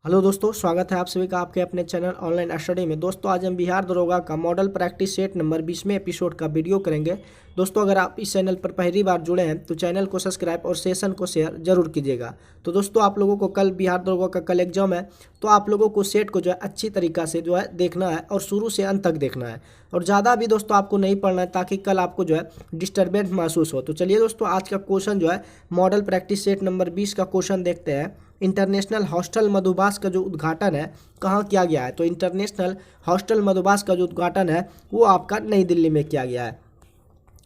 Hello दोस्तों, स्वागत है आप सभी का आपके अपने चैनल ऑनलाइन स्टडी में। दोस्तों आज हम बिहार दरोगा का मॉडल प्रैक्टिस सेट नंबर 20वें एपिसोड का वीडियो करेंगे। दोस्तों अगर आप इस चैनल पर पहली बार जुड़े हैं तो चैनल को सब्सक्राइब और सेशन को शेयर जरूर कीजिएगा। तो दोस्तों आप लोगों को कल बिहार दरोगा का कल एग्जाम है, तो आप लोगों को सेट को जो है अच्छी तरीक़ा से जो है देखना है और शुरू से अंत तक देखना है और ज़्यादा भी दोस्तों आपको नहीं पढ़ना है ताकि कल आपको जो है डिस्टर्बेंस महसूस हो। तो चलिए दोस्तों आज का क्वेश्चन जो है मॉडल प्रैक्टिस सेट नंबर 20 का क्वेश्चन देखते हैं। इंटरनेशनल हॉस्टल मधुबास का जो उद्घाटन है कहाँ किया गया है? तो इंटरनेशनल हॉस्टल मधुबास का जो उद्घाटन है वो आपका नई दिल्ली में किया गया है।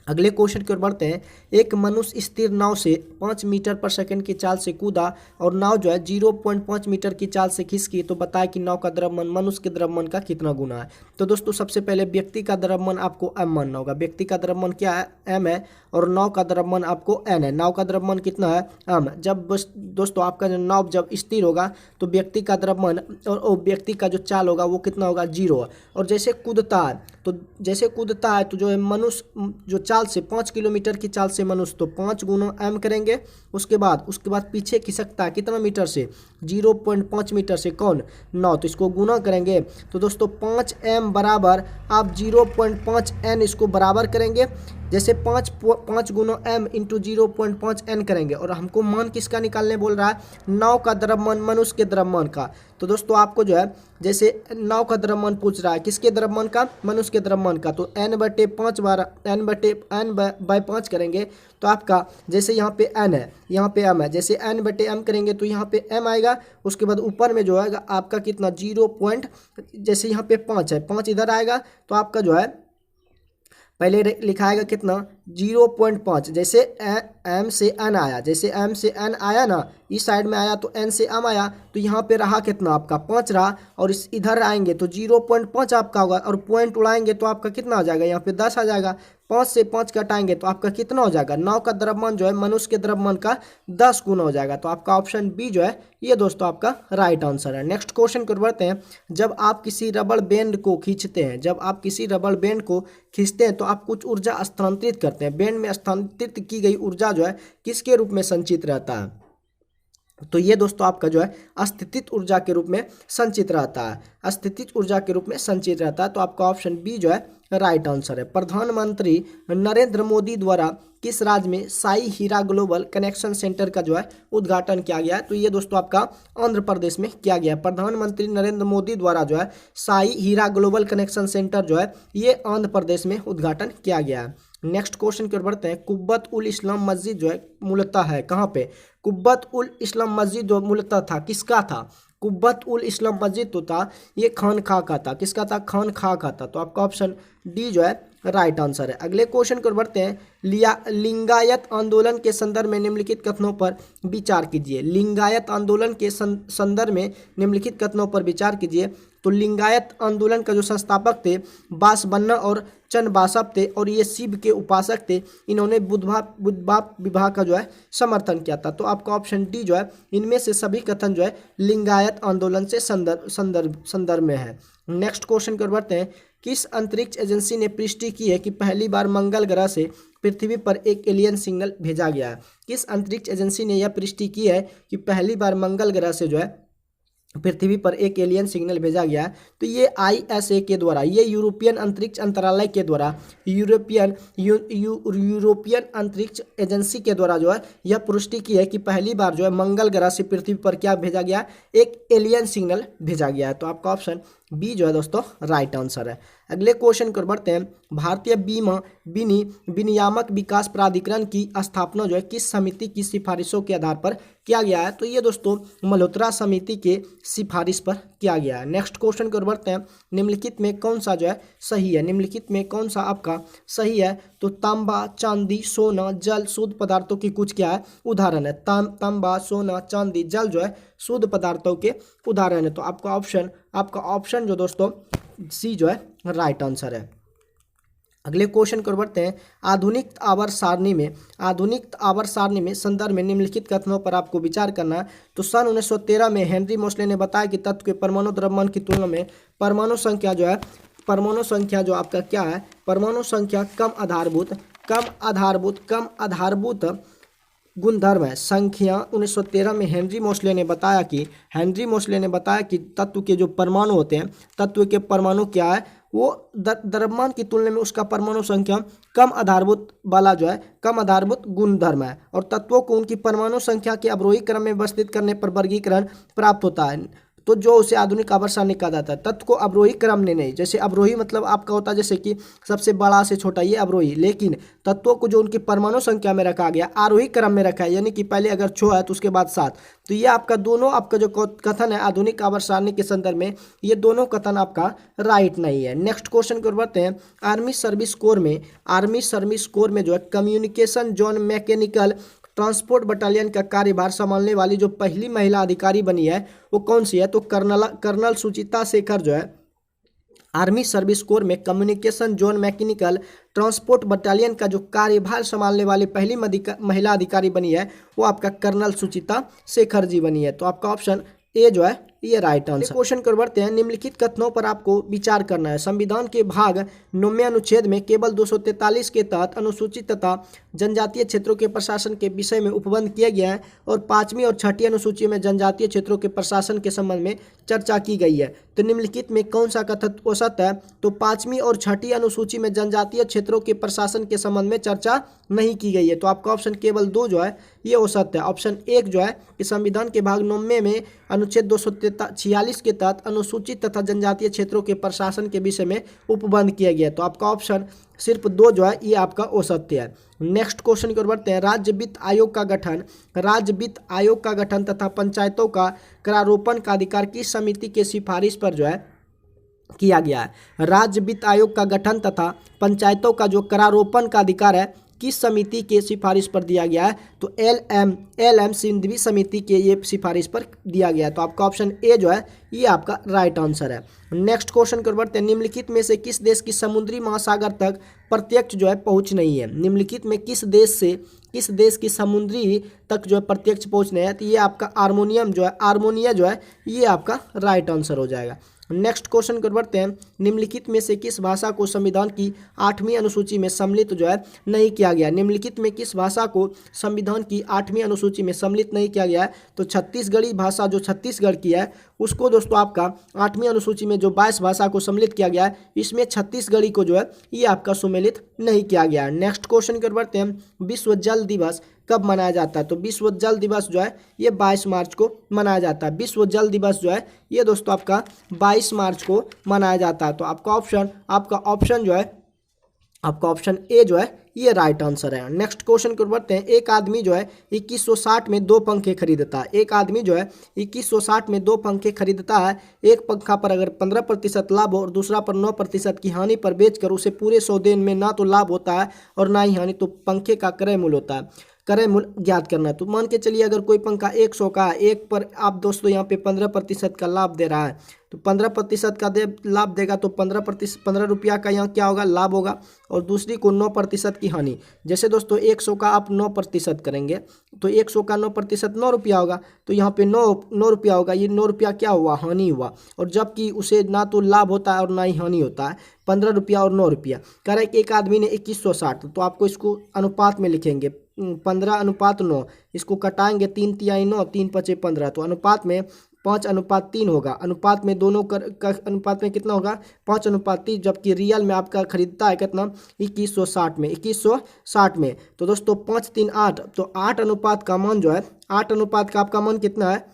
अगले क्वेश्चन की ओर बढ़ते हैं। एक मनुष्य स्थिर नाव से 5 मीटर पर सेकंड की चाल से कूदा और नाव जो है 0.5 मीटर की चाल से खिसकी, तो बताए कि नाव का द्रव्यमान मनुष्य के द्रव्यमान का कितना गुना है? तो दोस्तों सबसे पहले व्यक्ति का द्रव्यमान आपको m मानना होगा। व्यक्ति का द्रव्यमान क्या है? m है और नाव का द्रव्यमान आपको n है। नाव का द्रव्यमान कितना है? m। जब दोस्तों आपका जो नाव जब स्थिर होगा तो व्यक्ति का द्रव्यमान और व्यक्ति का जो चाल होगा वो कितना होगा? 0। और जैसे कूदता है तो जो है मनुष्य जो चाल से 5 किलोमीटर की चाल से मनुष्य, तो 5 गुना m करेंगे। उसके बाद पीछे खिसकता है कितना मीटर से? 0.5 मीटर से। कौन? नाव। तो इसको गुना करेंगे तो दोस्तों 5m बराबर आप 0.5 n इसको बराबर करेंगे। जैसे 5 गुना m इंटू 0.5 n करेंगे और हमको मान किसका निकालने बोल रहा है? नाव का द्रव्यमान मनुष्य के द्रव्यमान का। तो दोस्तों आपको जो है जैसे नाव का द्रव्यमान पूछ रहा है, किसके द्रव्यमान का? मनुष्य के द्रव्यमान का। तो n/5 बार n/5 करेंगे तो आपका जैसे यहाँ पे n है यहाँ पे m है, जैसे n/m करेंगे तो यहाँ पे m आएगा। उसके बाद ऊपर में जो है आपका कितना जैसे यहाँ पे 5 है, 5 इधर आएगा तो आपका जो है पहले लिखाएगा कितना 0.5। जैसे m से n आया, जैसे m से n आया ना, इस साइड में आया तो n से m आया तो यहाँ पे रहा कितना आपका 5 रहा और इस इधर आएंगे तो 0.5 आपका होगा और पॉइंट उड़ाएंगे तो आपका कितना आ जाएगा? यहाँ पे 10 आ जाएगा। 5 से 5 कटाएंगे तो आपका कितना हो जाएगा? नाव का द्रव्यमान जो है मनुष्य के द्रव्यमान का 10 गुना हो जाएगा। तो आपका ऑप्शन बी जो है ये दोस्तों आपका राइट आंसर है। नेक्स्ट क्वेश्चन को बढ़ते हैं। जब आप किसी रबड़ बैंड को खींचते हैं तो आप कुछ ऊर्जा स्थानांतरित करते हैं। बैंड में स्थानांतरित की गई ऊर्जा जो है किसके रूप में संचित रहता है? तो ये दोस्तों आपका जो है अस्थितिज ऊर्जा के रूप में संचित रहता है। अस्थितिज ऊर्जा के रूप में संचित रहता है। तो आपका ऑप्शन बी जो है राइट आंसर है। प्रधानमंत्री नरेंद्र मोदी द्वारा किस राज्य में साई हीरा ग्लोबल कनेक्शन सेंटर का जो है उद्घाटन किया गया है? तो ये दोस्तों आपका आंध्र प्रदेश में किया गया है। प्रधानमंत्री नरेंद्र मोदी द्वारा जो है साई हीरा ग्लोबल कनेक्शन सेंटर जो है ये आंध्र प्रदेश में उद्घाटन किया गया है। नेक्स्ट क्वेश्चन की ओर बढ़ते हैं। कुब्बत उल इस्लाम मस्जिद जो है मूलतः है कहाँ पे? कुब्बत उल इस्लाम मस्जिद जो मूलतः था किसका था? कुब्बत उल इस्लाम मस्जिद तो था ये खानखा का था। किसका था? खानखा का था। तो आपका ऑप्शन डी जो है राइट आंसर है। अगले क्वेश्चन को बढ़ते हैं। लिंगायत आंदोलन के संदर्भ में निम्नलिखित कथनों पर विचार कीजिए। लिंगायत आंदोलन के संदर्भ में निम्नलिखित कथनों पर विचार कीजिए। तो लिंगायत आंदोलन का जो संस्थापक थे बासबन्ना और चन्नबासव थे और ये शिव के उपासक थे। इन्होंने बुद्धवा विवाह का जो है समर्थन किया था। तो आपका ऑप्शन डी जो है इनमें से सभी कथन जो है लिंगायत आंदोलन से संदर्भ में है। नेक्स्ट क्वेश्चन कर बढ़ते हैं। किस अंतरिक्ष एजेंसी ने पुष्टि की है कि पहली बार मंगल ग्रह से पृथ्वी पर एक एलियन सिग्नल भेजा गया है? किस अंतरिक्ष एजेंसी ने यह पुष्टि की है कि पहली बार मंगल ग्रह से जो है पृथ्वी पर एक एलियन सिग्नल भेजा गया है? तो ये ISA के द्वारा, ये यूरोपियन अंतरिक्ष अंतरालय के द्वारा, यूरोपियन अंतरिक्ष एजेंसी के द्वारा जो है यह पुष्टि की है कि पहली बार जो है मंगल ग्रह से पृथ्वी पर क्या भेजा गया? एक एलियन सिग्नल भेजा गया है। तो आपका ऑप्शन बी जो है दोस्तों राइट आंसर है। अगले क्वेश्चन को बढ़ते हैं। भारतीय बीमा विनियामक विकास प्राधिकरण की स्थापना जो है किस समिति की सिफारिशों के आधार पर किया गया है? तो ये दोस्तों मल्होत्रा समिति के सिफारिश पर किया गया है। नेक्स्ट क्वेश्चन को बढ़ते हैं। निम्नलिखित में कौन सा जो है सही है? निम्नलिखित में कौन सा आपका सही है? तो तांबा, चांदी, सोना, जल शुद्ध पदार्थों की कुछ क्या है उदाहरण है? तांबा, सोना, चांदी, जल जो है शुद्ध पदार्थों के उदाहरण है। तो आपका ऑप्शन जो दोस्तों सी जो है राइट आंसर है। अगले क्वेश्चन को बढ़ते हैं। आधुनिक आवर्त सारणी में संदर्भ में निम्नलिखित कथनों पर आपको विचार करना है। तो सन 1913 में हेनरी मोसले ने बताया कि तत्व के परमाणु द्रव्यमान की तुलना में परमाणु संख्या जो आपका क्या है? परमाणु संख्या कम आधारभूत गुणधर्म है। संख्या 1913 में हेनरी मोसले ने बताया कि तत्व के जो परमाणु होते हैं, तत्व के परमाणु क्या है, वो द्रव्यमान की तुलना में उसका परमाणु संख्या कम आधारभूत वाला जो है, कम आधारभूत गुणधर्म है, और तत्वों को उनकी परमाणु संख्या के अवरोही क्रम में व्यवस्थित करने पर वर्गीकरण प्राप्त होता है। तो जो उसे आधुनिक आवर्त सारणी कहा जाता है। तत्व को अवरोही क्रम में नहीं, जैसे अवरोही मतलब आपका होता है जैसे कि सबसे बड़ा से छोटा, ये अवरोही, लेकिन तत्वों को जो उनकी परमाणु संख्या में रखा गया आरोही क्रम में रखा है, यानी कि पहले अगर 6 है तो उसके बाद 7। तो ये आपका दोनों आपका जो कथन है आधुनिक आवर्त सारणी के संदर्भ में, ये दोनों कथन आपका राइट नहीं है। नेक्स्ट क्वेश्चन को बढ़ते हैं। आर्मी सर्विस कोर में जो है communication zone mechanical transport battalion का कार्यभार संभालने वाली जो पहली महिला अधिकारी बनी है वो कौन सी है, तो कर्नल सुचिता शेखर जो है आर्मी सर्विस कोर में communication zone mechanical transport battalion का जो कार्यभार संभालने वाली पहली महिला अधिकारी बनी है वो आपका कर्नल सुचिता शेखर जी बनी है। तो आपका ऑप्शन ए जो है ये राइट आंसर। क्वेश्चन को बढ़ते हैं। निम्नलिखित कथनों पर आपको विचार करना है। संविधान के भाग 9वें अनुच्छेद में केवल 243 के तहत अनुसूचित तथा जनजातीय क्षेत्रों के प्रशासन के विषय में उपबंध किया गया है और 5वीं और 6ठी अनुसूची में जनजातीय क्षेत्रों के प्रशासन के संबंध में चर्चा की गई है। तो निम्नलिखित में कौन सा कथन औसत है, तो 5वीं और 6ठी अनुसूची में जनजातीय क्षेत्रों के प्रशासन के संबंध में चर्चा नहीं की गई है। तो आपका ऑप्शन केवल 2 जो है ये औसत है। ऑप्शन 1 जो है कि संविधान के भाग 9 में अनुच्छेद 246 के तहत अनुसूचित तथा जनजातीय क्षेत्रों के प्रशासन के विषय में उपबंध किया गया। तो आपका ऑप्शन सिर्फ 2 जो है ये आपका औसत्य है। नेक्स्ट क्वेश्चन की ओर बढ़ते हैं। राज्य वित्त आयोग का गठन तथा पंचायतों का करारोपण का अधिकार किस समिति के सिफारिश पर जो है किया गया है। राज्य वित्त आयोग का गठन तथा पंचायतों का जो करारोपण का अधिकार है किस समिति के सिफारिश पर दिया गया है, तो एल एम सिंघवी समिति के ये सिफारिश पर दिया गया है। तो आपका ऑप्शन ए जो है ये आपका राइट आंसर है। नेक्स्ट क्वेश्चन को बढ़ते हैं। निम्नलिखित में से किस देश की समुद्री महासागर तक प्रत्यक्ष जो है पहुंच नहीं है। निम्नलिखित में किस देश की समुद्री तक जो है प्रत्यक्ष पहुंच नहीं है, तो ये आपका आर्मेनिया जो है ये आपका राइट आंसर हो जाएगा। नेक्स्ट क्वेश्चन को बढ़ते हैं। निम्नलिखित में से किस भाषा को संविधान की 8वीं अनुसूची में सम्मिलित जो है नहीं किया गया। निम्नलिखित में किस भाषा को संविधान की 8वीं अनुसूची में सम्मिलित नहीं किया गया है, तो छत्तीसगढ़ी भाषा जो छत्तीसगढ़ की है उसको दोस्तों आपका 8वीं अनुसूची में जो 22 भाषा को सम्मिलित किया गया है इसमें छत्तीसगढ़ी को जो है ये आपका सम्मिलित नहीं किया गया है। नेक्स्ट क्वेश्चन की बढ़ते हैं। विश्व जल दिवस कब मनाया जाता है, तो विश्व जल दिवस जो है ये 22 मार्च को मनाया जाता है। विश्व जल दिवस जो है ये दोस्तों आपका 22 मार्च को मनाया जाता है। तो आपका ऑप्शन ए जो है ये राइट आंसर है। नेक्स्ट क्वेश्चन को बढ़ते हैं। एक आदमी जो है 2160 में 2 पंखे खरीदता है। एक आदमी जो है 2160 में 2 पंखे खरीदता है। एक पंखा पर अगर 15% लाभ हो और दूसरा पर 9% की हानि पर बेचकर उसे पूरे 100 दिन में ना तो लाभ होता है और ना ही हानि, तो पंखे का क्रय मूल्य होता है। क्रय मूल्य ज्ञात करना है। तो मान के चलिए अगर कोई पंखा 100 का है, एक पर आप दोस्तों यहाँ पे 15% का लाभ दे रहा है, तो 15% का लाभ देगा तो 15 रुपया का यहाँ क्या होगा लाभ होगा, और दूसरी को 9% की हानि। जैसे दोस्तों 100 का आप 9% करेंगे तो 100 का 9% 9 रुपया होगा, तो यहाँ पे 9 रुपया होगा, ये 9 रुपया क्या हुआ हानि हुआ, और जबकि उसे ना तो लाभ होता है और ना ही हानि होता है। 15 रुपया और 9 रुपया कह रहे कि एक आदमी ने 2160, तो आपको इसको अनुपात में लिखेंगे 15:9, इसको कटाएंगे 3 तिहाई 9, 3 पचे 15, तो अनुपात में 5:3 होगा। अनुपात में दोनों अनुपात में कितना होगा 5:3, जबकि रियल में आपका खरीदता है कितना 2160 में। तो दोस्तों 5 3 8, तो 8 अनुपात का मान जो है 8 अनुपात का आपका मान कितना है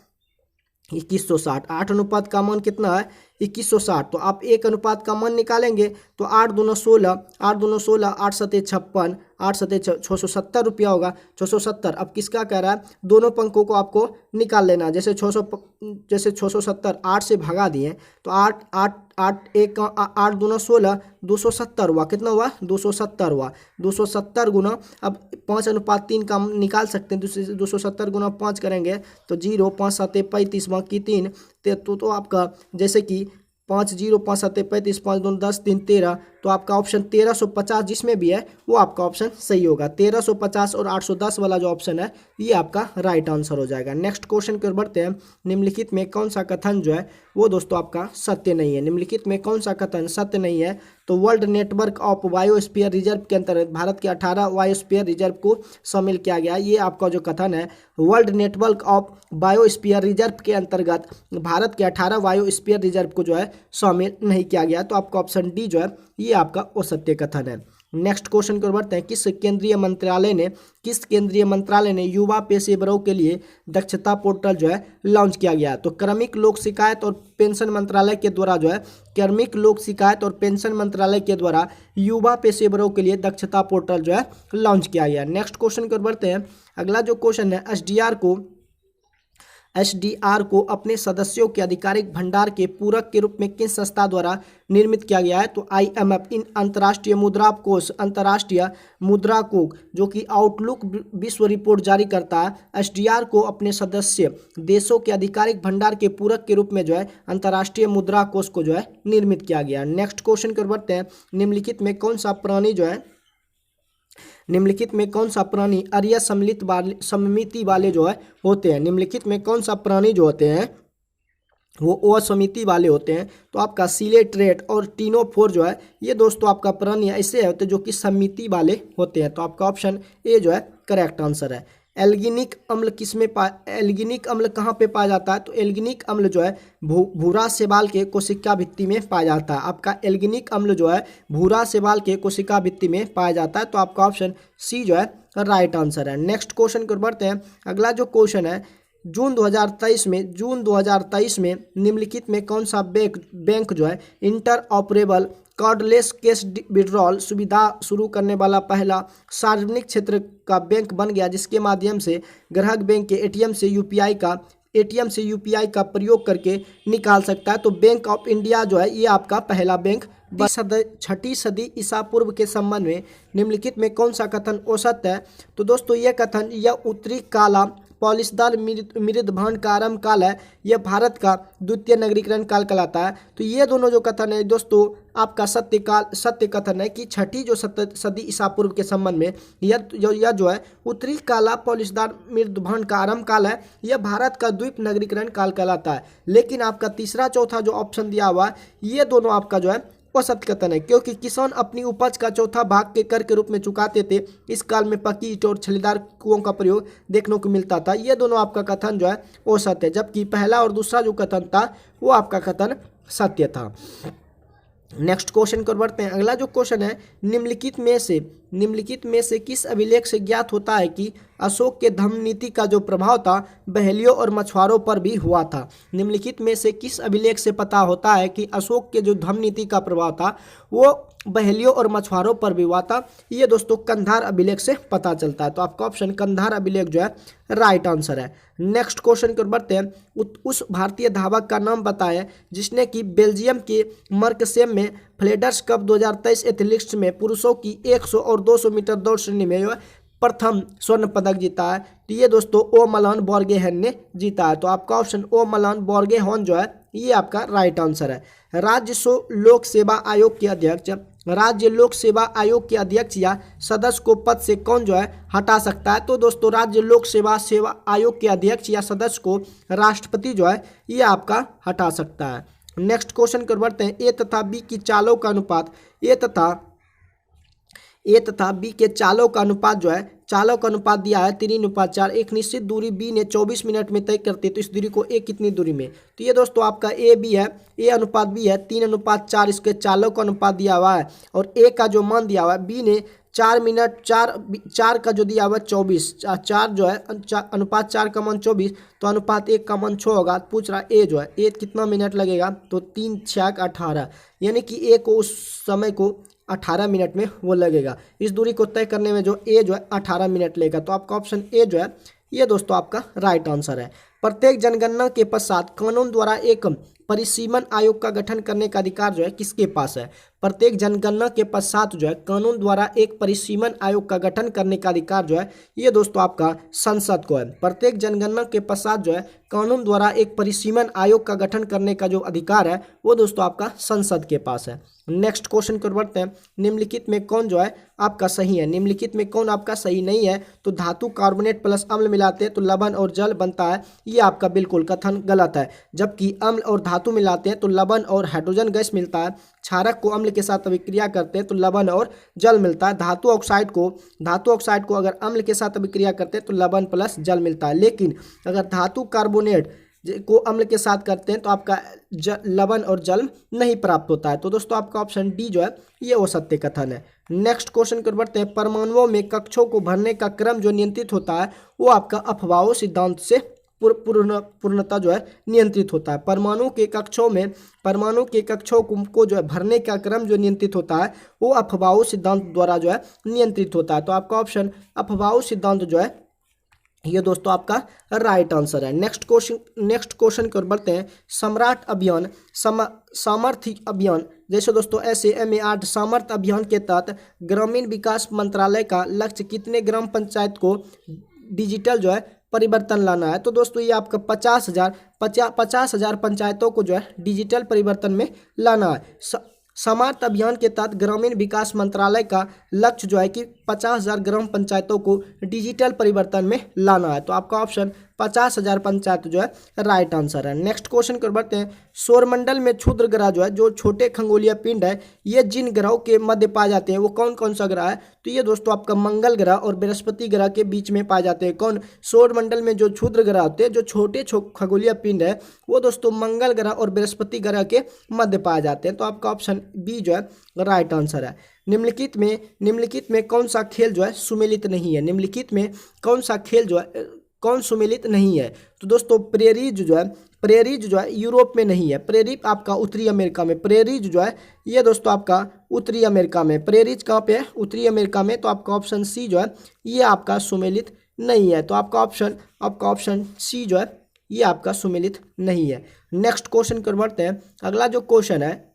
2160। 8 अनुपात का मान कितना है 2160। तो आप 1 अनुपात का मान निकालेंगे तो 8 दूना 16, 8 दूना 16, 8 सते 56, 8 सते 670 रुपया होगा। 670 अब किसका कह रहा है, दोनों पंखों को आपको निकाल लेना। जैसे 670 8 से भगा दिए तो 8 दूना 16, 270 हुआ। कितना हुआ 270 हुआ। 270 गुना अब 5:3 का निकाल सकते हैं। 270 गुना 5 करेंगे तो 0, 5 सते 35, बाकी 3, तो आपका जैसे कि 5 0 5 7 35, 5 2 10 3 13, तो आपका ऑप्शन 1350 जिसमें भी है वो आपका ऑप्शन सही होगा। 1350 और 810 वाला जो ऑप्शन है ये आपका राइट आंसर हो जाएगा। नेक्स्ट क्वेश्चन की ओर बढ़ते हैं। निम्नलिखित में कौन सा कथन जो है वो दोस्तों आपका सत्य नहीं है। निम्नलिखित में कौन सा कथन सत्य नहीं है? तो world network of biosphere reserve के अंतर्गत भारत के 18 बायोस्फीयर रिजर्व को शामिल किया गया। ये आपका जो कथन है world network of biosphere reserve के अंतर्गत भारत के 18 बायोस्फीयर रिजर्व को जो है शामिल नहीं किया गया। तो आपका ऑप्शन डी जो है ये आपका असत्य कथन है। नेक्स्ट क्वेश्चन की ओर बढ़ते हैं। किस केंद्रीय मंत्रालय ने युवा पेशेवरों के लिए दक्षता पोर्टल जो है लॉन्च किया गया? तो क्रमिक लोक शिकायत और पेंशन मंत्रालय के द्वारा जो है युवा पेशेवरों के लिए दक्षता पोर्टल जो है लॉन्च किया गया। नेक्स्ट क्वेश्चन की ओर बढ़ते हैं। अगला जो क्वेश्चन है एसडीआर को अपने सदस्यों के आधिकारिक भंडार के पूरक के रूप में किस संस्था द्वारा निर्मित किया गया है? तो IMF इन अंतर्राष्ट्रीय मुद्रा कोष जो कि आउटलुक विश्व रिपोर्ट जारी करता है, एसडीआर को अपने सदस्य देशों के आधिकारिक भंडार के पूरक के रूप में जो है अंतर्राष्ट्रीय मुद्रा कोष को जो है निर्मित किया गया। नेक्स्ट क्वेश्चन की ओर बढ़ते हैं। निम्नलिखित में कौन सा प्राणी अरिया सममिति वाले जो है होते हैं? निम्नलिखित में कौन सा प्राणी जो होते हैं वो असमिति वाले होते हैं? तो आपका सिलेट्रेट और टीनोफोर जो है ये दोस्तों आपका प्राणी ऐसे होते हैं जो कि समिति वाले होते हैं। तो आपका ऑप्शन ए जो है करेक्ट आंसर है। एल्गिनिक अम्ल कहाँ पे पाया जाता है? तो एल्गिनिक अम्ल जो है भूरा शैवाल के कोशिका भित्ति में पाया जाता है। आपका एल्गिनिक अम्ल जो है भूरा शैवाल के कोशिका भित्ति में पाया जाता है। तो आपका ऑप्शन सी जो है राइट आंसर है। नेक्स्ट क्वेश्चन को बढ़ते हैं। अगला जो क्वेश्चन है जून 2023 में निम्नलिखित में कौन सा बैंक जो है inter operable cardless cash withdrawal सुविधा शुरू करने वाला पहला सार्वजनिक क्षेत्र का बैंक बन गया, जिसके माध्यम से ग्राहक बैंक के एटीएम से यूपीआई का प्रयोग करके निकाल सकता है? तो बैंक ऑफ इंडिया जो है ये आपका पहला बैंक। 6ठी सदी ईसा पूर्व के संबंध में निम्नलिखित में कौन सा कथन औसत है? तो दोस्तों यह कथन यह उत्तरी काला पॉलिशदार मृदभांड का आरंभ काल है, यह भारत का द्वितीय नगरीकरण काल कहलाता है। तो ये दोनों जो कथन है दोस्तों आपका सत्य कथन है कि 6ठी जो सदी ईसा पूर्व के संबंध में यह जो है उत्तरी काला पॉलिशदार मृदभांड का आरंभ काल है, यह भारत का द्वीप नगरीकरण काल कहलाता है। लेकिन आपका तीसरा चौथा जो ऑप्शन दिया हुआ है ये दोनों आपका जो है असत्य कथन है, क्योंकि किसान अपनी उपज का चौथा भाग के कर के रूप में चुकाते थे। इस काल में पक्की ईंट और छल्लेदार कुओं का प्रयोग देखने को मिलता था। ये दोनों आपका कथन जो है औसत है, जबकि पहला और दूसरा जो कथन था वो आपका कथन सत्य था। नेक्स्ट क्वेश्चन को बढ़ते हैं। अगला जो क्वेश्चन है निम्नलिखित में से किस अभिलेख से ज्ञात होता है कि अशोक के धम्म नीति का जो प्रभाव था बहेलियों और मछुआरों पर भी हुआ था? निम्नलिखित में से किस अभिलेख से पता होता है कि अशोक के जो धम्म नीति का प्रभाव था वो बहेलियों और मछुआरों पर भी हुआ था? ये दोस्तों कंधार अभिलेख से पता चलता है। तो आपका ऑप्शन कंधार अभिलेख जो है राइट आंसर है। नेक्स्ट क्वेश्चन की ओर बढ़ते हैं। उस भारतीय धावक का नाम बताएं जिसने कि बेल्जियम के मर्कसेम में फ्लेडर्स कप 2023 एथलेटिक्स में पुरुषों की 100 और 200 मीटर दौड़ श्रेणी में प्रथम स्वर्ण पदक जीता है? तो ये दोस्तों ओ मलान बोर्गेहेन ने जीता है। तो आपका ऑप्शन ओ मलान बोर्गेहेन जो है ये आपका राइट आंसर है। राज्य लोक सेवा आयोग के अध्यक्ष या सदस्य को पद से कौन जो है हटा सकता है? तो दोस्तों राज्य लोक सेवा आयोग के अध्यक्ष या सदस्य को राष्ट्रपति जो है ये आपका हटा सकता है। नेक्स्ट क्वेश्चन कर बढ़ते हैं। ए तथा बी की चालों का अनुपात के चालों का अनुपात जो है चालों का अनुपात दिया है 3:4। एक निश्चित दूरी बी ने 24 मिनट में तय करती है, तो इस दूरी को ए कितनी दूरी में? तो ये दोस्तों आपका ए अनुपात बी है 3:4। इसके चालों का अनुपात दिया हुआ है और ए का जो मान दिया हुआ है बी ने 4 का जो दिया हुआ 24, 4 जो है अनुपात 4 का मान 24, तो अनुपात 1 का मान 6 होगा। पूछ रहा ए जो है ए कितना मिनट लगेगा? तो 3×6 = 18, यानी कि ए को उस समय को 18 मिनट में वो लगेगा। इस दूरी को तय करने में जो ए जो है 18 मिनट लेगा। तो आपका ऑप्शन ए जो है ये दोस्तों आपका राइट आंसर है। प्रत्येक जनगणना के पश्चात कानून द्वारा एक परिसीमन आयोग का गठन करने का अधिकार जो है किसके पास है? प्रत्येक जनगणना के पश्चात जो है कानून द्वारा एक परिसीमन आयोग का गठन करने का अधिकार जो है ये दोस्तों आपका संसद को है। प्रत्येक जनगणना के पश्चात जो है कानून द्वारा एक परिसीमन आयोग का गठन करने का जो अधिकार है वो दोस्तों आपका संसद के पास है। नेक्स्ट क्वेश्चन कर बढ़ते हैं। निम्नलिखित में कौन जो है आपका सही है? निम्नलिखित में कौन आपका सही नहीं है? तो धातु कार्बोनेट प्लस अम्ल मिलाते हैं तो लवण और जल बनता है, ये आपका बिल्कुल कथन गलत है। जबकि अम्ल और धातु मिलाते हैं तो लवण और हाइड्रोजन गैस मिलता है। क्षारक को अम्ल के साथ अभिक्रिया करते हैं तो लवण और जल मिलता है। धातु ऑक्साइड को अगर अम्ल के साथ अभिक्रिया करते हैं तो लवण प्लस जल मिलता है। लेकिन अगर धातु कार्बोनेट को अम्ल के साथ करते हैं तो आपका लवण और जल नहीं प्राप्त होता है। तो दोस्तों आपका ऑप्शन डी जो है ये वो सत्य कथन है। नेक्स्ट क्वेश्चन कर बढ़ते हैं। परमाणुओं में कक्षों को भरने का क्रम जो नियंत्रित होता है वो आपका अफबाओ सिद्धांत से पूर्णतः जो है नियंत्रित होता है। परमाणु के कक्षों को जो है भरने का क्रम जो नियंत्रित होता है वो अफबाओ सिद्धांत द्वारा जो है नियंत्रित होता है। तो आपका ऑप्शन अफबाओ सिद्धांत जो है ये दोस्तों आपका राइट आंसर है। नेक्स्ट क्वेश्चन कर बढ़ते हैं। सम्राट अभियान सामर्थ्य अभियान जैसे दोस्तों SAMA8 सामर्थ्य अभियान के तहत ग्रामीण विकास मंत्रालय का लक्ष्य कितने ग्राम पंचायत को डिजिटल जो है परिवर्तन लाना है? तो दोस्तों ये आपका 50,000 पंचायतों को जो है डिजिटल परिवर्तन में लाना है। सामर्थ्य अभियान के तहत ग्रामीण विकास मंत्रालय का लक्ष्य जो है कि 50,000 ग्राम पंचायतों को डिजिटल परिवर्तन में लाना है। तो आपका ऑप्शन 50,000 पंचायत जो है राइट आंसर है। नेक्स्ट क्वेश्चन कर बढ़ते हैं। सौरमंडल में क्षुद्र ग्रह जो है जो छोटे खगोलीय पिंड है ये जिन ग्रहों के मध्य पाए जाते हैं वो कौन कौन सा ग्रह है? तो ये दोस्तों आपका मंगल ग्रह और बृहस्पति ग्रह के बीच में पाए जाते हैं। कौन? सौरमंडल में जो क्षुद्र ग्रह होते हैं जो छोटे खगोलीय पिंड है वो दोस्तों मंगल ग्रह और बृहस्पति ग्रह के मध्य पाए जाते हैं। तो आपका ऑप्शन बी जो है राइट आंसर है। निम्नलिखित में कौन सा खेल जो है सुमेलित नहीं है? निम्नलिखित में कौन सा खेल जो है कौन सुमेलित नहीं है? तो दोस्तों प्रेरिज जो है यूरोप में नहीं है। प्रेरिज आपका उत्तरी अमेरिका में। प्रेरिज जो है ये दोस्तों आपका उत्तरी अमेरिका में। प्रेरिज कहाँ पे है? उत्तरी अमेरिका में। तो आपका ऑप्शन सी जो है ये आपका सुमेलित नहीं है। तो आपका ऑप्शन सी जो है ये आपका सुमेलित नहीं है। नेक्स्ट क्वेश्चन कर बढ़ते हैं। अगला जो क्वेश्चन है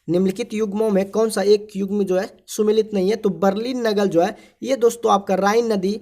निम्नलिखित युग्मों में कौन सा एक युग्म जो है सुमेलित नहीं है? तो बर्लिन नगर जो है ये दोस्तों आपका राइन नदी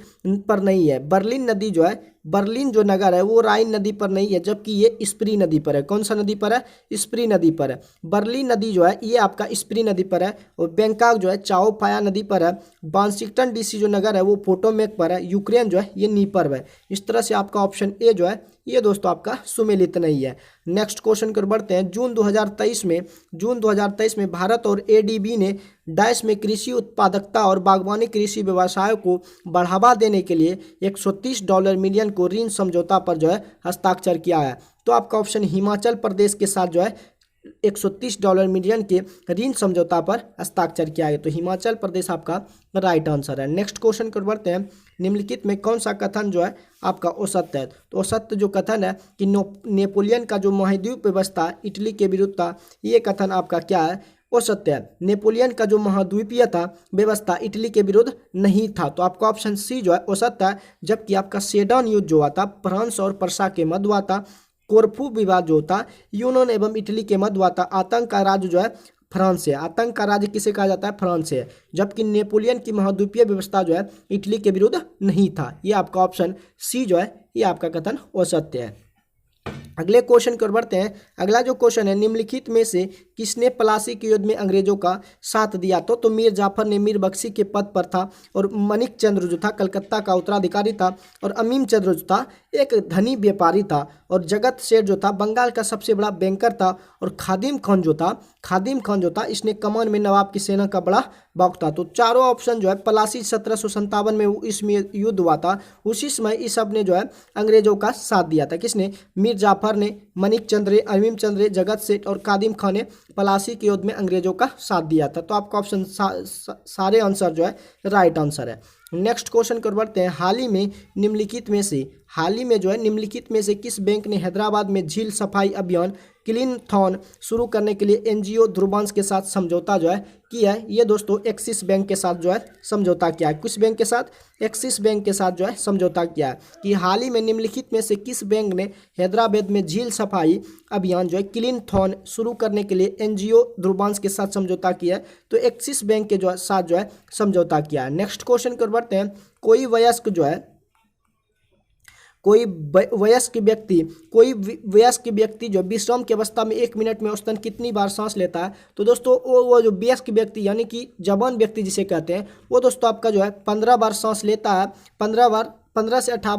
पर नहीं है। बर्लिन नदी जो है बर्लिन जो नगर है वो राइन नदी पर नहीं है जबकि ये स्प्री नदी पर है। कौन सा नदी पर है? स्प्री नदी पर है। बर्लिन नदी जो है ये आपका स्प्री नदी पर है। और बैंकॉक जो है चाओ फाया नदी पर है। वाशिंगटन DC जो नगर है वो पोटोमेक पर है। यूक्रेन जो है ये नीपर है। इस तरह से आपका ऑप्शन ए जो है ये दोस्तों आपका सुमेलित नहीं है। नेक्स्ट क्वेश्चन कर बढ़ते हैं। जून 2023 में भारत और ADB ने डैश में कृषि उत्पादकता और बागवानी कृषि व्यवसायों को बढ़ावा देने के लिए $130 मिलियन को ऋण समझौता पर जो है हस्ताक्षर किया है। तो आपका ऑप्शन हिमाचल प्रदेश के साथ जो है $130 मिलियन के ऋण समझौता पर हस्ताक्षर किया है। तो हिमाचल प्रदेश आपका राइट आंसर है। नेक्स्ट क्वेश्चन कर बढ़ते हैं। निम्नलिखित में कौन सा कथन जो है आपका असत्य है? तो असत्य जो कथन है कि नेपोलियन का जो महाद्वीप व्यवस्था इटली के विरुद्ध था ये कथन आपका क्या है? वो सत्य है। नेपोलियन का जो महाद्वीपीय था व्यवस्था इटली के विरुद्ध नहीं था। तो आपका ऑप्शन सी जो है वो सत्य है। जबकि आपका सेडन युद्ध जो हुआ था फ्रांस और पर्सा के मध्य हुआ था। कोरफू विवाद जो था यूनान एवं इटली के मध्य हुआ था। आतंक का राज्य जो है फ्रांस से। आतंक का राज्य किसे कहा जाता है? फ्रांस से। जबकि नेपोलियन की महाद्वीपीय व्यवस्था जो है इटली के विरुद्ध नहीं था। ये आपका ऑप्शन सी जो है ये आपका कथन असत्य है। अगले क्वेश्चन की ओर बढ़ते हैं। अगला जो क्वेश्चन है निम्नलिखित में से किसने प्लासी के युद्ध में अंग्रेजों का साथ दिया? तो मीर जाफर ने मीर बख्शी के पद पर था और मनिक चंद्र जो था कलकत्ता का उत्तराधिकारी था और अमीम चंद्र जो था एक धनी व्यापारी था और जगत सेठ जो था बंगाल का सबसे बड़ा बैंकर था और खादिम खान जो था इसने कमान में नवाब की सेना का बड़ा बाग था। तो चारों ऑप्शन जो है प्लासी 1757 में इसमें युद्ध हुआ था। उसी समय इस सब ने जो है अंग्रेजों का साथ दिया था। किसने? मीर जाफर ने, मनिक चंद्र, अमीम चंद्र, जगत सेठ और कादिम खान ने प्लासी के युद्ध में अंग्रेजों का साथ दिया था। तो आपका ऑप्शन सारे आंसर जो है राइट आंसर है। नेक्स्ट क्वेश्चन कर बढ़ते हैं। हाल ही में निम्नलिखित में से किस बैंक ने हैदराबाद में झील सफाई अभियान क्लीनथॉन शुरू करने के लिए एनजीओ ध्रुवांश के साथ समझौता जो है किया है? ये दोस्तों एक्सिस बैंक के साथ जो है समझौता किया है। किस बैंक के साथ? एक्सिस बैंक के साथ जो है समझौता किया है। कि हाल ही में निम्नलिखित में से किस बैंक ने हैदराबाद में झील सफाई अभियान जो है क्लीनथॉन शुरू करने के लिए एनजीओ ध्रुवांश के साथ समझौता किया है? तो एक्सिस बैंक के साथ जो है समझौता किया है। नेक्स्ट क्वेश्चन कर बढ़ते हैं। कोई वयस्क व्यक्ति जो विश्राम की अवस्था में 1 मिनट में औसतन कितनी बार सांस लेता है? तो दोस्तों वो जो वयस्क व्यक्ति यानी कि जवान व्यक्ति जिसे कहते हैं, वो दोस्तों आपका जो है 15 बार सांस लेता है। 15 से 18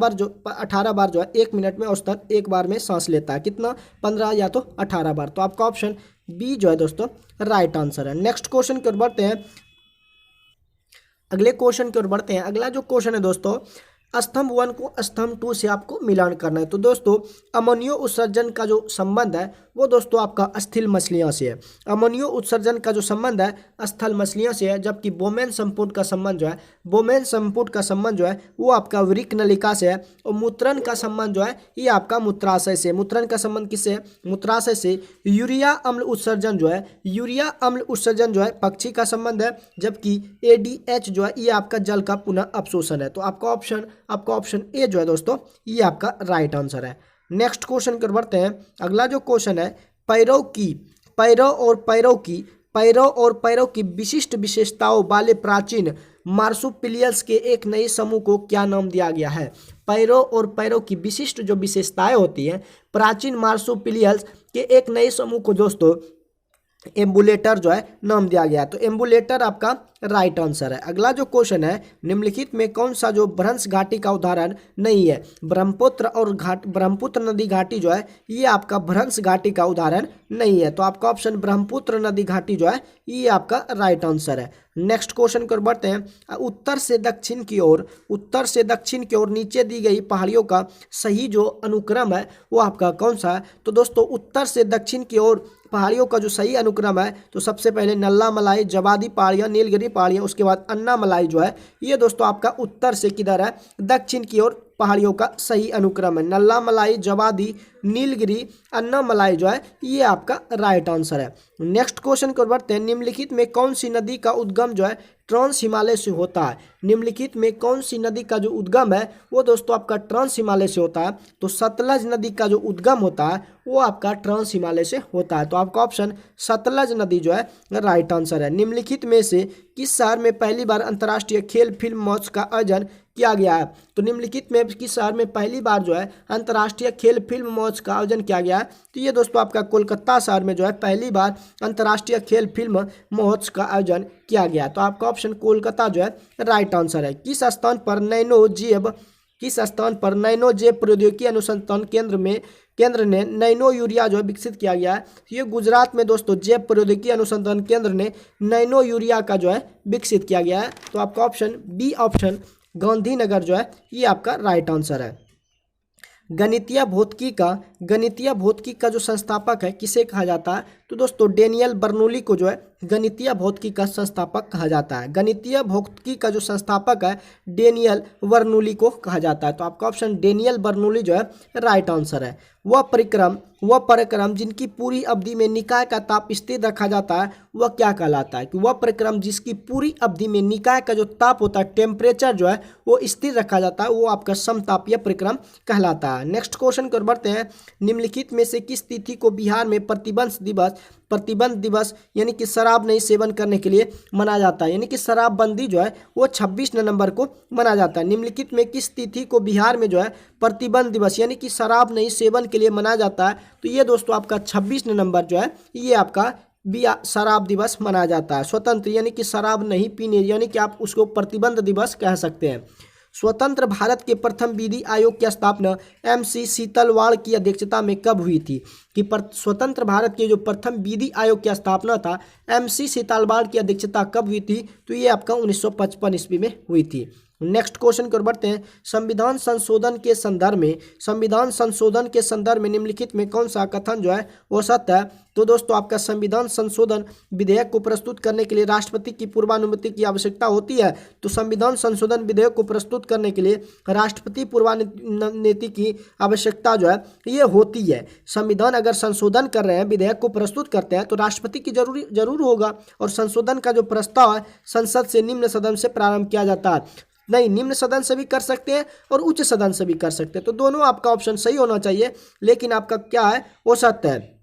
बार जो है 1 मिनट में औसतन एक बार में सांस लेता है। कितना? 15 या तो 18 बार। तो आपका ऑप्शन बी जो है दोस्तों राइट आंसर है। नेक्स्ट क्वेश्चन की ओर बढ़ते हैं। अगले क्वेश्चन की ओर बढ़ते हैं। अगला जो क्वेश्चन है दोस्तों, स्तंभ 1 को स्तंभ 2 से आपको मिलान करना है। तो दोस्तों अमोनियो उत्सर्जन का जो संबंध है वो दोस्तों आपका स्थल मछलियों से है। अमोनियो उत्सर्जन का जो संबंध है स्थल मछलियों से है, जबकि बोमेन संपुट का संबंध जो है वो आपका वृक्क नलिका से है। और मूत्रण का संबंध जो है ये आपका मूत्राशय से। मूत्रण का संबंध किससे है? मूत्राशय से। यूरिया अम्ल उत्सर्जन जो है पक्षी का संबंध है, जबकि एडीएच जो है ये आपका जल का पुनः अवशोषण है। तो आपका ऑप्शन ए जो है दोस्तों ये आपका राइट आंसर है। नेक्स्ट क्वेश्चन कर बढ़ते हैं। अगला जो क्वेश्चन है, पैरों और पैरों की विशिष्ट विशेषताओं वाले प्राचीन मार्सुपिलियल्स के एक नए समूह को क्या नाम दिया गया है? पैरों और पैरों की विशिष्ट जो विशेषताएं होती हैं प्राचीन मार्सुपिलियल्स के एक नए समूह को दोस्तों एम्बुलेटर जो है नाम दिया गया। तो एम्बुलेटर आपका राइट आंसर है। अगला जो क्वेश्चन है, निम्नलिखित में कौन सा जो भ्रंश घाटी का उदाहरण नहीं है? ब्रह्मपुत्र नदी घाटी जो है ये आपका भ्रंश घाटी का उदाहरण नहीं है। तो आपका ऑप्शन ब्रह्मपुत्र नदी घाटी जो है ये आपका राइट आंसर है। नेक्स्ट क्वेश्चन कर बढ़ते हैं। उत्तर से दक्षिण की ओर नीचे दी गई पहाड़ियों का सही जो अनुक्रम है वो आपका कौन सा है? तो दोस्तों उत्तर से दक्षिण की ओर पहाड़ियों का जो सही अनुक्रम है तो सबसे पहले नल्ला मलाई, जवादी पहाड़ियाँ, नीलगिरी पहाड़ियाँ, उसके बाद अन्नामलाई जो है ये दोस्तों आपका उत्तर से किधर है? दक्षिण की ओर पहाड़ियों का सही अनुक्रम है। नल्ला मलाई, जवादी, नीलगिरी, अन्नामलाई जो है ये आपका राइट आंसर है। नेक्स्ट क्वेश्चन को बढ़ते हैं। निम्नलिखित में कौन सी नदी का उद्गम जो है ट्रांस हिमालय से होता है? निम्नलिखित में कौन सी नदी का जो उद्गम है वो दोस्तों आपका ट्रांस हिमालय से होता है? तो सतलज नदी का जो उद्गम होता है वो आपका ट्रांस हिमालय से होता है। तो आपका ऑप्शन सतलज नदी जो है राइट आंसर है। निम्नलिखित में से किस शहर में पहली बार अंतर्राष्ट्रीय खेल फिल्म महोत्सव का आयोजन किया गया है? तो निम्नलिखित में किस शहर में पहली बार जो है अंतर्राष्ट्रीय खेल फिल्म महोत्सव का आयोजन किया गया है? तो ये दोस्तों आपका कोलकाता शहर में जो है पहली बार अंतर्राष्ट्रीय खेल फिल्म महोत्सव का आयोजन किया गया। तो आपका ऑप्शन कोलकाता जो है राइट आंसर है। किस स्थान पर नैनो जेब प्रौद्योगिकी अनुसंधान केंद्र ने नैनो यूरिया जो है विकसित किया गया है? ये गुजरात में दोस्तों जैव प्रौद्योगिकी अनुसंधान केंद्र ने नैनो यूरिया का जो है विकसित किया गया है। तो आपका ऑप्शन बी ऑप्शन गांधीनगर जो है ये आपका राइट आंसर है। गणितीय भौतिकी का जो संस्थापक है किसे कहा जाता है? तो दोस्तों डेनियल बर्नौली को जो है गणितीय भौतिकी का संस्थापक कहा जाता है। गणितीय भौतिकी का जो संस्थापक है डेनियल बर्नौली को कहा जाता है। तो आपका ऑप्शन डेनियल बर्नौली जो है राइट आंसर है। वह परिक्रम जिनकी पूरी अवधि में निकाय का ताप स्थिर रखा जाता है वह क्या कहलाता है? कि वह परिक्रम जिसकी पूरी अवधि में निकाय का जो ताप होता है टेम्परेचर जो है वो स्थिर रखा जाता है वो आपका समतापीय परिक्रम कहलाता है। नेक्स्ट क्वेश्चन कर बढ़ते हैं। निम्नलिखित में से किस तिथि को बिहार में प्रतिबंध दिवस यानी कि शराब नहीं सेवन करने के लिए मनाया जाता है? यानी कि शराबबंदी जो है वो 26 नवंबर को मनाया जाता है। निम्नलिखित में किस तिथि को बिहार में जो है प्रतिबंध दिवस यानी कि शराब नहीं सेवन के लिए मनाया जाता है? तो ये दोस्तों आपका 26 नवंबर जो है ये आपका शराब दिवस मनाया जाता है। स्वतंत्र यानी कि शराब नहीं पीने यानी कि आप उसको प्रतिबंध दिवस कह सकते हैं। स्वतंत्र भारत के प्रथम विधि आयोग की स्थापना MC सीतलवाड़ की अध्यक्षता में कब हुई थी? कि स्वतंत्र भारत के जो प्रथम विधि आयोग की स्थापना था MC सीतलवाड़ की अध्यक्षता कब हुई थी? तो ये आपका 1955 ईस्वी में हुई थी। नेक्स्ट क्वेश्चन की ओर बढ़ते हैं। संविधान संशोधन के संदर्भ में निम्नलिखित में कौन सा कथन जो है वो सत्य है? तो दोस्तों आपका संविधान संशोधन विधेयक को प्रस्तुत करने के लिए राष्ट्रपति की पूर्वानुमति की आवश्यकता होती है। तो संविधान संशोधन विधेयक को प्रस्तुत करने के लिए राष्ट्रपति पूर्वानुमति की आवश्यकता जो है ये होती है। संविधान अगर संशोधन कर रहे हैं, विधेयक को प्रस्तुत करते हैं, तो राष्ट्रपति की जरूर होगा। और संशोधन का जो प्रस्ताव है संसद से निम्न सदन से प्रारंभ किया जाता है। नहीं, निम्न सदन से भी कर सकते हैं और उच्च सदन से भी कर सकते हैं। तो दोनों आपका ऑप्शन सही होना चाहिए, लेकिन आपका क्या है वो सत्य है।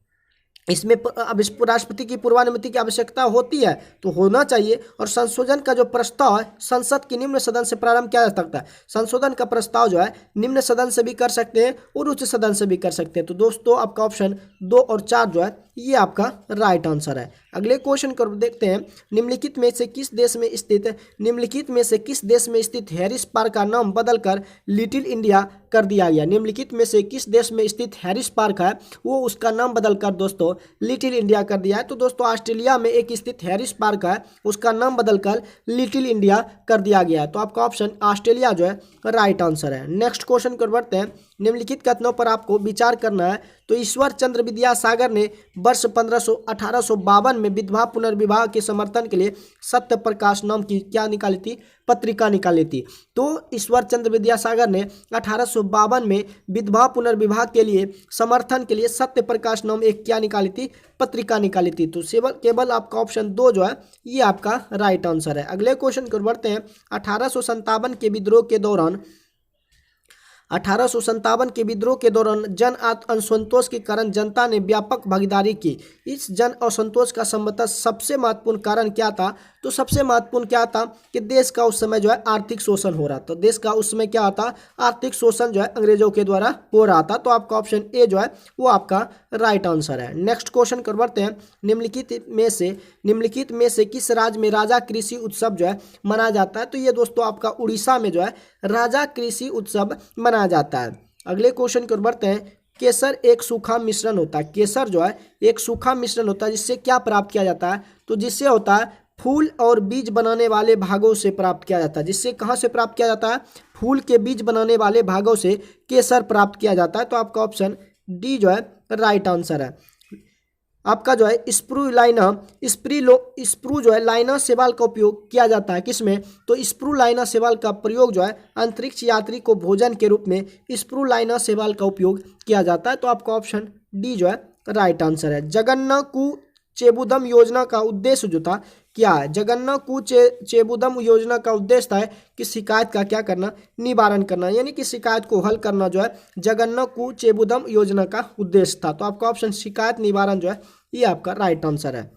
इसमें अब इस राष्ट्रपति की पूर्वानुमति की आवश्यकता होती है तो होना चाहिए। और संशोधन का जो प्रस्ताव है संसद की निम्न सदन से प्रारंभ किया जा सकता है। संशोधन का प्रस्ताव जो है निम्न सदन से भी कर सकते हैं और उच्च सदन से भी कर सकते हैं। तो दोस्तों आपका ऑप्शन 2 और 4 जो है ये आपका राइट आंसर है। अगले क्वेश्चन को देखते हैं। निम्नलिखित में से किस देश में स्थित हैरिस पार्क का नाम बदलकर लिटिल इंडिया कर दिया गया? निम्नलिखित में से किस देश में स्थित हैरिस पार्क है वो उसका नाम बदलकर दोस्तों लिटिल इंडिया कर दिया है? तो दोस्तों ऑस्ट्रेलिया में एक स्थित हैरिस पार्क है, उसका नाम बदलकर लिटिल इंडिया कर दिया गया है। तो आपका ऑप्शन ऑस्ट्रेलिया जो है राइट आंसर है। नेक्स्ट क्वेश्चन को बढ़ते हैं। निम्नलिखित कथनों पर आपको विचार करना है। तो ईश्वर चंद्र विद्यासागर ने वर्ष 1852 में विधवा पुनर्विवाह के समर्थन के लिए सत्य प्रकाश नाम की क्या निकाली थी? पत्रिका निकाली थी। तो ईश्वर चंद्र विद्यासागर ने 1852 में विधवा पुनर्विवाह के लिए समर्थन के लिए सत्य प्रकाश नाम एक क्या निकाली थी? पत्रिका निकाली थी। तो केवल आपका ऑप्शन 2 जो है ये आपका राइट आंसर है। अगले क्वेश्चन को बढ़ते हैं। 1857 के विद्रोह के दौरान जन असंतोष के कारण जनता ने व्यापक भागीदारी की। इस जन असंतोष का संभवतः सबसे महत्वपूर्ण कारण क्या था? तो सबसे महत्वपूर्ण क्या था कि देश का उस समय जो है आर्थिक शोषण हो रहा था। देश का उस समय क्या था? आर्थिक शोषण जो है अंग्रेजों के द्वारा हो रहा था। तो आपका ऑप्शन ए जो है वो आपका राइट आंसर है। नेक्स्ट क्वेश्चन कर बढ़ते हैं। निम्नलिखित में से किस राज्य में राजा कृषि उत्सव जो है मनाया जाता है? तो ये दोस्तों आपका उड़ीसा में जो है राजा कृषि उत्सव मनाया जाता है। अगले क्वेश्चन की ओर बढ़ते हैं। केसर एक सूखा मिश्रण होता है। केसर जो है एक सूखा मिश्रण होता है, जिससे क्या प्राप्त किया जाता है? तो जिससे होता है फूल और बीज बनाने वाले भागों से प्राप्त किया जाता है। जिससे कहाँ से प्राप्त किया जाता है? फूल के बीज बनाने वाले भागों से केसर प्राप्त किया जाता है। तो आपका ऑप्शन डी जो है राइट आंसर है। आपका जो है स्प्रू जो है लाइना शैवाल का उपयोग किया जाता है किसमें? तो स्प्रू लाइना शैवाल का प्रयोग जो है अंतरिक्ष यात्री को भोजन के रूप में स्प्रू लाइना शैवाल का उपयोग किया जाता है। तो आपका ऑप्शन डी जो है राइट आंसर है। जगन्नाकू चेबुदम योजना का उद्देश्य जो था क्या है? जगन्नाकू चेबुदम योजना का उद्देश्य था कि शिकायत का क्या करना? निवारण करना, यानी कि शिकायत को हल करना जो है जगन्नाकू चेबुदम योजना का उद्देश्य था। तो आपका ऑप्शन शिकायत निवारण जो है ये आपका राइट आंसर है।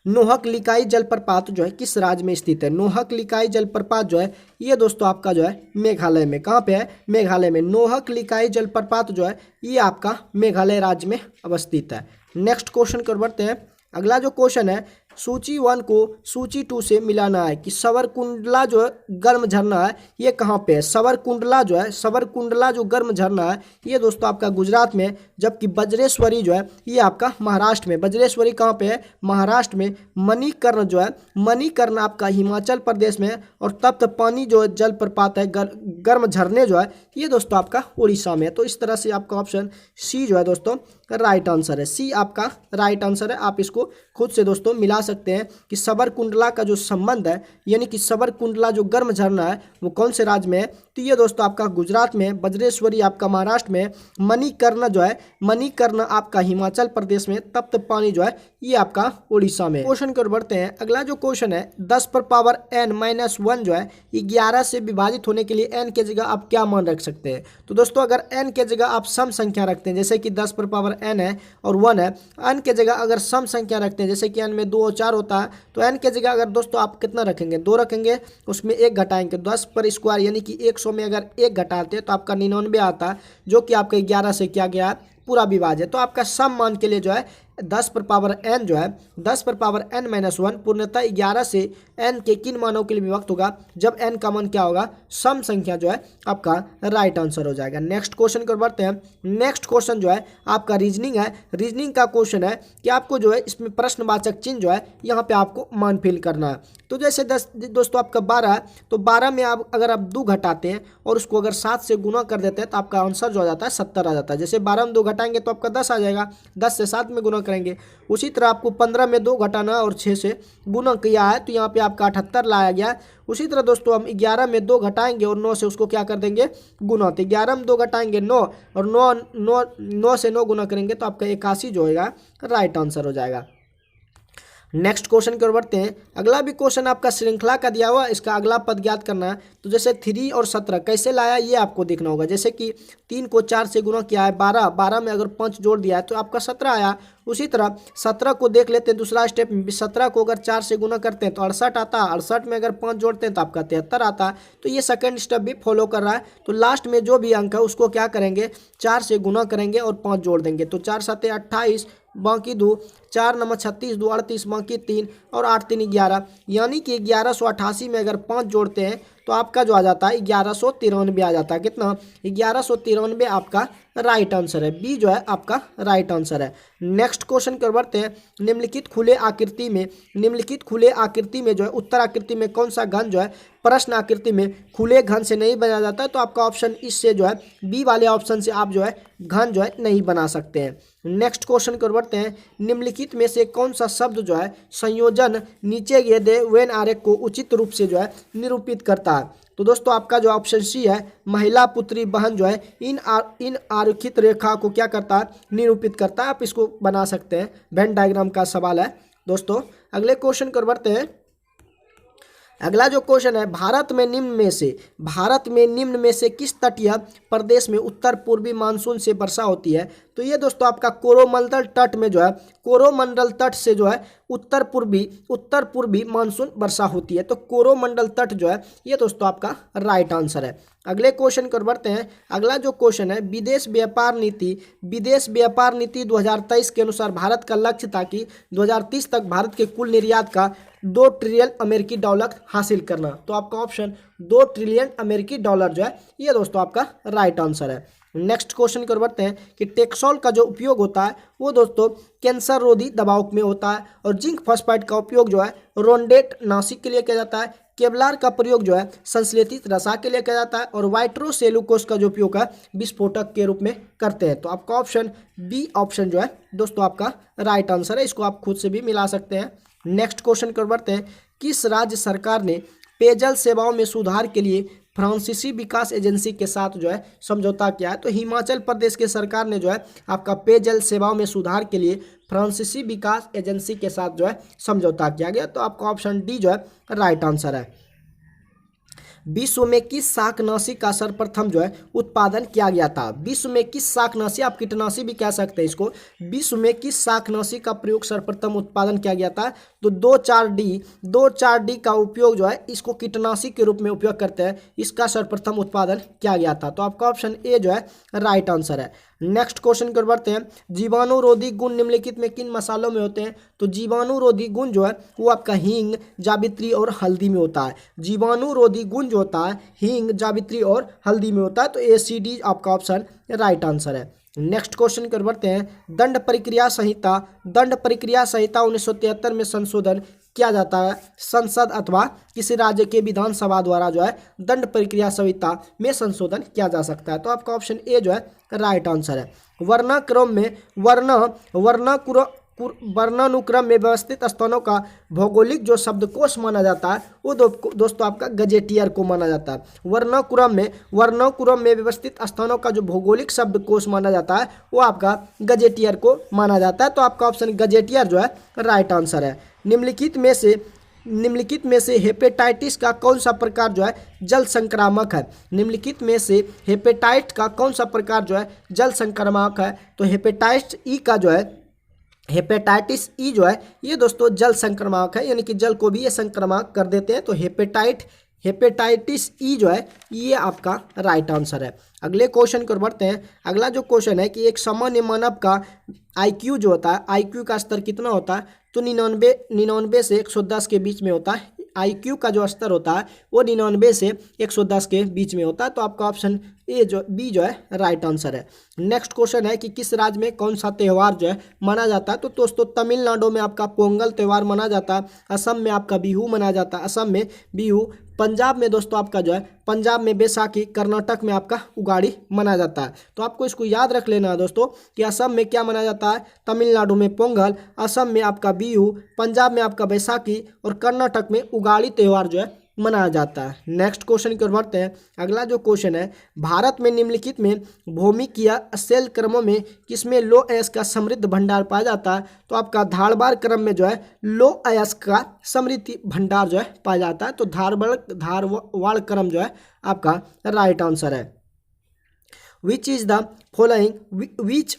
नोहकलिकाई जलप्रपात जो है किस राज्य में स्थित है? नोहकलिकाई जलप्रपात जो है ये दोस्तों आपका जो है मेघालय में। कहाँ पे है? मेघालय में। नोहकलिकाई जलप्रपात जो है ये आपका मेघालय राज्य में अवस्थित है। नेक्स्ट क्वेश्चन कर बढ़ते हैं। अगला जो क्वेश्चन है, सूची 1 को सूची 2 से मिलाना है कि सवरकुंडला जो है गर्म झरना है ये कहाँ पे है? सवरकुंडला जो गर्म झरना है ये दोस्तों आपका गुजरात में, जबकि बज्रेश्वरी जो है ये आपका महाराष्ट्र में। बज्रेश्वरी कहाँ पे है? महाराष्ट्र में। मणिकर्ण आपका हिमाचल प्रदेश में। और तप्त पानी जो जलप्रपात है गर्म झरने जो है ये दोस्तों आपका उड़ीसा में। तो इस तरह से आपका ऑप्शन सी जो है दोस्तों राइट आंसर है। सी आपका राइट आंसर है। आप इसको खुद से दोस्तों मिला सकते हैं कि सवरकुंडला का जो संबंध है, यानी कि सवरकुंडला जो गर्म झरना है वो कौन से राज्य में है? तो ये दोस्तों आपका गुजरात में, बज्रेश्वरी आपका महाराष्ट्र में, मणिकर्ण आपका हिमाचल प्रदेश में, तप्त पानी जो है ये आपका उड़ीसा में। क्वेश्चन की ओर बढ़ते हैं। अगला जो क्वेश्चन है 10 पर पावर n-1 जो है 11 से विभाजित होने के लिए n के जगह आप क्या मान रख सकते हैं? तो दोस्तों अगर n के जगह आप सम संख्या रखते हैं, जैसे कि 10 पर पावर n है और 1 है, n के जगह अगर सम संख्या रखते हैं जैसे कि n में 2 और 4 होता है, तो n के जगह अगर दोस्तों आप कितना रखेंगे? 2 रखेंगे, उसमें 1 घटाएंगे। 10 पर स्क्वायर यानी कि 100 में अगर 1 घटाते हैं तो आपका 99 आता है, जो कि आपका 11 से क्या गया? पूरा विभाज्य है। तो आपका सम मान के लिए जो है 10 पर पावर n जो है 10 पर पावर n-1 पूर्णतः 11 से n के किन मानों के लिए विभक्त होगा जब n का मान क्या होगा, सम संख्या जो है आपका राइट आंसर हो जाएगा। नेक्स्ट क्वेश्चन को बढ़ते हैं। नेक्स्ट क्वेश्चन जो है आपका रीजनिंग है। रीजनिंग का क्वेश्चन है कि आपको जो है इसमें प्रश्नवाचक चिन्ह जो है यहाँ पे आपको मान फिल करना है। तो जैसे 10 दोस्तों आपका 12 है, तो 12 में आप अगर आप 2 घटाते हैं और उसको अगर 7 से गुना कर देते हैं तो आपका आंसर जो आ जाता है 70 आ जाता है। जैसे 12 में 2 घटाएंगे तो आपका 10 आ जाएगा, 10 से 7 में गुना करेंगे। उसी तरह आपको 15 में 2 घटाना और 6 से गुना किया है तो यहाँ पे आपका 78 लाया गया। उसी तरह दोस्तों हम 11 में 2 घटाएंगे और 9 से उसको क्या कर देंगे, गुना। तो 11 में 2 घटाएंगे 9 और 9 से 9 गुना करेंगे तो आपका 81 जो होगा राइट आंसर हो जाएगा। नेक्स्ट क्वेश्चन की ओर बढ़ते हैं। अगला भी क्वेश्चन आपका श्रृंखला का दिया हुआ, इसका अगला पद ज्ञात करना है। तो जैसे 3 और 17 कैसे लाया ये आपको देखना होगा। जैसे कि 3 को 4 से गुना किया है 12, 12 में अगर 5 जोड़ दिया है तो आपका 17 आया। उसी तरह 17 को देख लेते हैं दूसरा स्टेप में। 17 को अगर 4 से गुना करते हैं तो 68 आता है, 68 में अगर 5 जोड़ते हैं तो आपका 73 आता है। तो ये सेकंड स्टेप भी फॉलो कर रहा है। तो लास्ट में जो भी अंक है उसको क्या करेंगे, 4 से गुना करेंगे और 5 जोड़ देंगे। तो 4 7 28, बाकी 2, 4 9 36, 2 38, बाकी 3 और 8 3 11, यानी कि 1188 में अगर 5 जोड़ते हैं तो आपका जो आ जाता है 1193 आ जाता है। कितना, 1193 आपका राइट आंसर है। बी जो है आपका राइट आंसर है। नेक्स्ट क्वेश्चन कर बढ़ते हैं। निम्नलिखित खुले आकृति में जो है उत्तर आकृति में कौन सा घन जो है प्रश्न आकृति में खुले घन से नहीं बना जाता है। तो आपका ऑप्शन इससे जो है बी वाले ऑप्शन से आप जो है घन जो है नहीं बना सकते हैं। नेक्स्ट क्वेश्चन कर बढ़ते हैं। निम्नलिखित में से कौन सा शब्द जो है संयोजन नीचे दिए गए वेन आरेख को उचित रूप से जो है निरूपित करता है। तो दोस्तों आपका जो ऑप्शन सी है महिला पुत्री बहन जो है इन आरेखित रेखा को क्या करता है, निरूपित करता है। आप इसको बना सकते हैं, वेन डायग्राम का सवाल है दोस्तों। अगले क्वेश्चन कर बढ़ते हैं। अगला जो क्वेश्चन है, भारत में निम्न में से किस तटीय प्रदेश में उत्तर पूर्वी मानसून से वर्षा होती है। तो ये दोस्तों आपका कोरोमंडल तट में जो है, कोरोमंडल तट से जो है उत्तर पूर्वी मानसून वर्षा होती है। तो कोरोमंडल तट जो है ये दोस्तों आपका राइट आंसर है। अगले क्वेश्चन कर बढ़ते हैं। अगला जो क्वेश्चन है, विदेश व्यापार नीति 2023 के अनुसार भारत का लक्ष्य था कि 2030 तक भारत के कुल निर्यात का 2 ट्रिलियन अमेरिकी डॉलर हासिल करना। तो आपका ऑप्शन 2 ट्रिलियन अमेरिकी डॉलर जो है ये दोस्तों आपका राइट आंसर है। नेक्स्ट क्वेश्चन कर बढ़ते हैं कि टेक्सोल का जो उपयोग होता है वो दोस्तों कैंसर रोधी दवाओं में होता है, और जिंक फॉस्फाइड का उपयोग जो है रोडेंट नाशक के लिए किया जाता है। केवलार का प्रयोग जो है संश्लेषित रसा के लिए किया जाता है, और वाइट्रोसेलुकोस का जो उपयोग है विस्फोटक के रूप में करते हैं। तो आपका ऑप्शन बी ऑप्शन जो है दोस्तों आपका राइट आंसर है। इसको आप खुद से भी मिला सकते हैं। नेक्स्ट क्वेश्चन कर बढ़ते हैं। किस राज्य सरकार ने पेयजल सेवाओं में सुधार के लिए फ्रांसीसी विकास एजेंसी के साथ जो है समझौता किया है। तो हिमाचल प्रदेश के सरकार ने जो है आपका पेयजल सेवाओं में सुधार के लिए फ्रांसीसी विकास एजेंसी के साथ जो है समझौता किया गया। तो आपका ऑप्शन डी जो है राइट आंसर है। विश्व में किस शाकनाशी का सर्वप्रथम जो है उत्पादन किया गया था। विश्व में किस शाकनाशी, आप कीटनाशी भी कह सकते हैं इसको, विश्व में किस शाकनाशी का प्रयोग सर्वप्रथम उत्पादन किया गया था। तो 2,4-D का उपयोग जो है इसको कीटनाशी के रूप में उपयोग करते हैं, इसका सर्वप्रथम उत्पादन किया गया था। तो आपका ऑप्शन ए जो है राइट आंसर है। नेक्स्ट क्वेश्चन कर बढ़ते हैं। जीवाणुरोधी गुण निम्नलिखित में किन मसालों में होते हैं। तो जीवाणुरोधी गुण जो है वो आपका हींग, जावित्री और हल्दी में होता है। जीवाणुरोधी गुण जो होता है हींग, जावित्री और हल्दी में होता है। तो ए सी डी आपका ऑप्शन राइट आंसर है। नेक्स्ट क्वेश्चन कर बढ़ते हैं। दंड प्रक्रिया संहिता 1973 में संशोधन किया जाता है। संसद अथवा किसी राज्य के विधानसभा द्वारा जो है दंड प्रक्रिया संहिता में संशोधन किया जा सकता है। तो आपका ऑप्शन ए जो है राइट आंसर है। वर्णानुक्रम में व्यवस्थित स्थानों का भौगोलिक जो शब्दकोश माना जाता है वो दोस्तों आपका गजेटियर को माना जाता है। वर्णानुक्रम में व्यवस्थित स्थानों का जो भौगोलिक शब्दकोश माना जाता है वो आपका गजेटियर को माना जाता है। तो आपका ऑप्शन गजेटियर जो है राइट आंसर है। निम्नलिखित में से हेपेटाइटिस का कौन सा प्रकार जो है जल संक्रामक है। निम्नलिखित में से हेपेटाइटिस का कौन सा प्रकार जो है जल संक्रामक है। तो हेपेटाइटिस ई जो है ये दोस्तों जल संक्रामक है, यानी कि जल को भी ये संक्रामक कर देते हैं। तो हेपेटाइटिस हेपेटाइटिस ई जो है ये आपका राइट आंसर है। अगले क्वेश्चन को बढ़ते हैं। अगला जो क्वेश्चन है कि एक सामान्य मानव का आईक्यू जो होता है, आईक्यू का स्तर कितना होता है, तो 99 से 110 के बीच में होता है। आईक्यू का जो स्तर होता है वो 99 से 110 के बीच में होता है। तो आपका ऑप्शन बी जो है राइट आंसर है। नेक्स्ट क्वेश्चन है कि किस राज्य में कौन सा त्यौहार जो है मनाया जाता है, तो दोस्तों तमिलनाडु में आपका पोंगल त्यौहार मनाया जाता है, असम में आपका बिहू मनाया जाता है, असम में बिहू, पंजाब में दोस्तों आपका जो है पंजाब में बैसाखी, कर्नाटक में आपका उगाड़ी मनाया जाता है। तो आपको इसको याद रख लेना है दोस्तों कि असम में क्या मनाया जाता है, तमिलनाडु में पोंगल, असम में आपका बिहू, पंजाब में आपका बैसाखी और कर्नाटक में उगाड़ी त्यौहार जो है मनाया जाता है। नेक्स्ट क्वेश्चन की ओर बढ़ते हैं। अगला जो क्वेश्चन है, भारत में निम्नलिखित में भौमिक या सेल क्रमों में किसमें लो अयस्क का समृद्ध भंडार पाया जाता है, तो आपका धारवाड़ क्रम में जो है लो अयस्क का समृद्ध भंडार जो है पाया जाता है। तो धारवाड़ क्रम जो है आपका राइट आंसर है। Which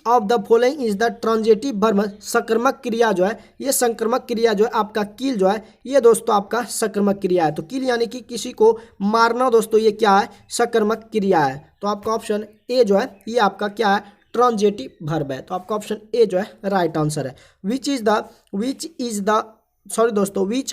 of the following is the transitive verb, संक्रमक क्रिया जो है, ये संक्रमक क्रिया जो है आपका किल जो है ये दोस्तों आपका संक्रमक क्रिया है। तो किल यानी कि किसी को मारना दोस्तों, ये क्या है, संक्रमक क्रिया है। तो आपका ऑप्शन ए जो है ये आपका क्या है, ट्रांजिटिव वर्ब है। तो आपका ऑप्शन ए जो है राइट आंसर है। Which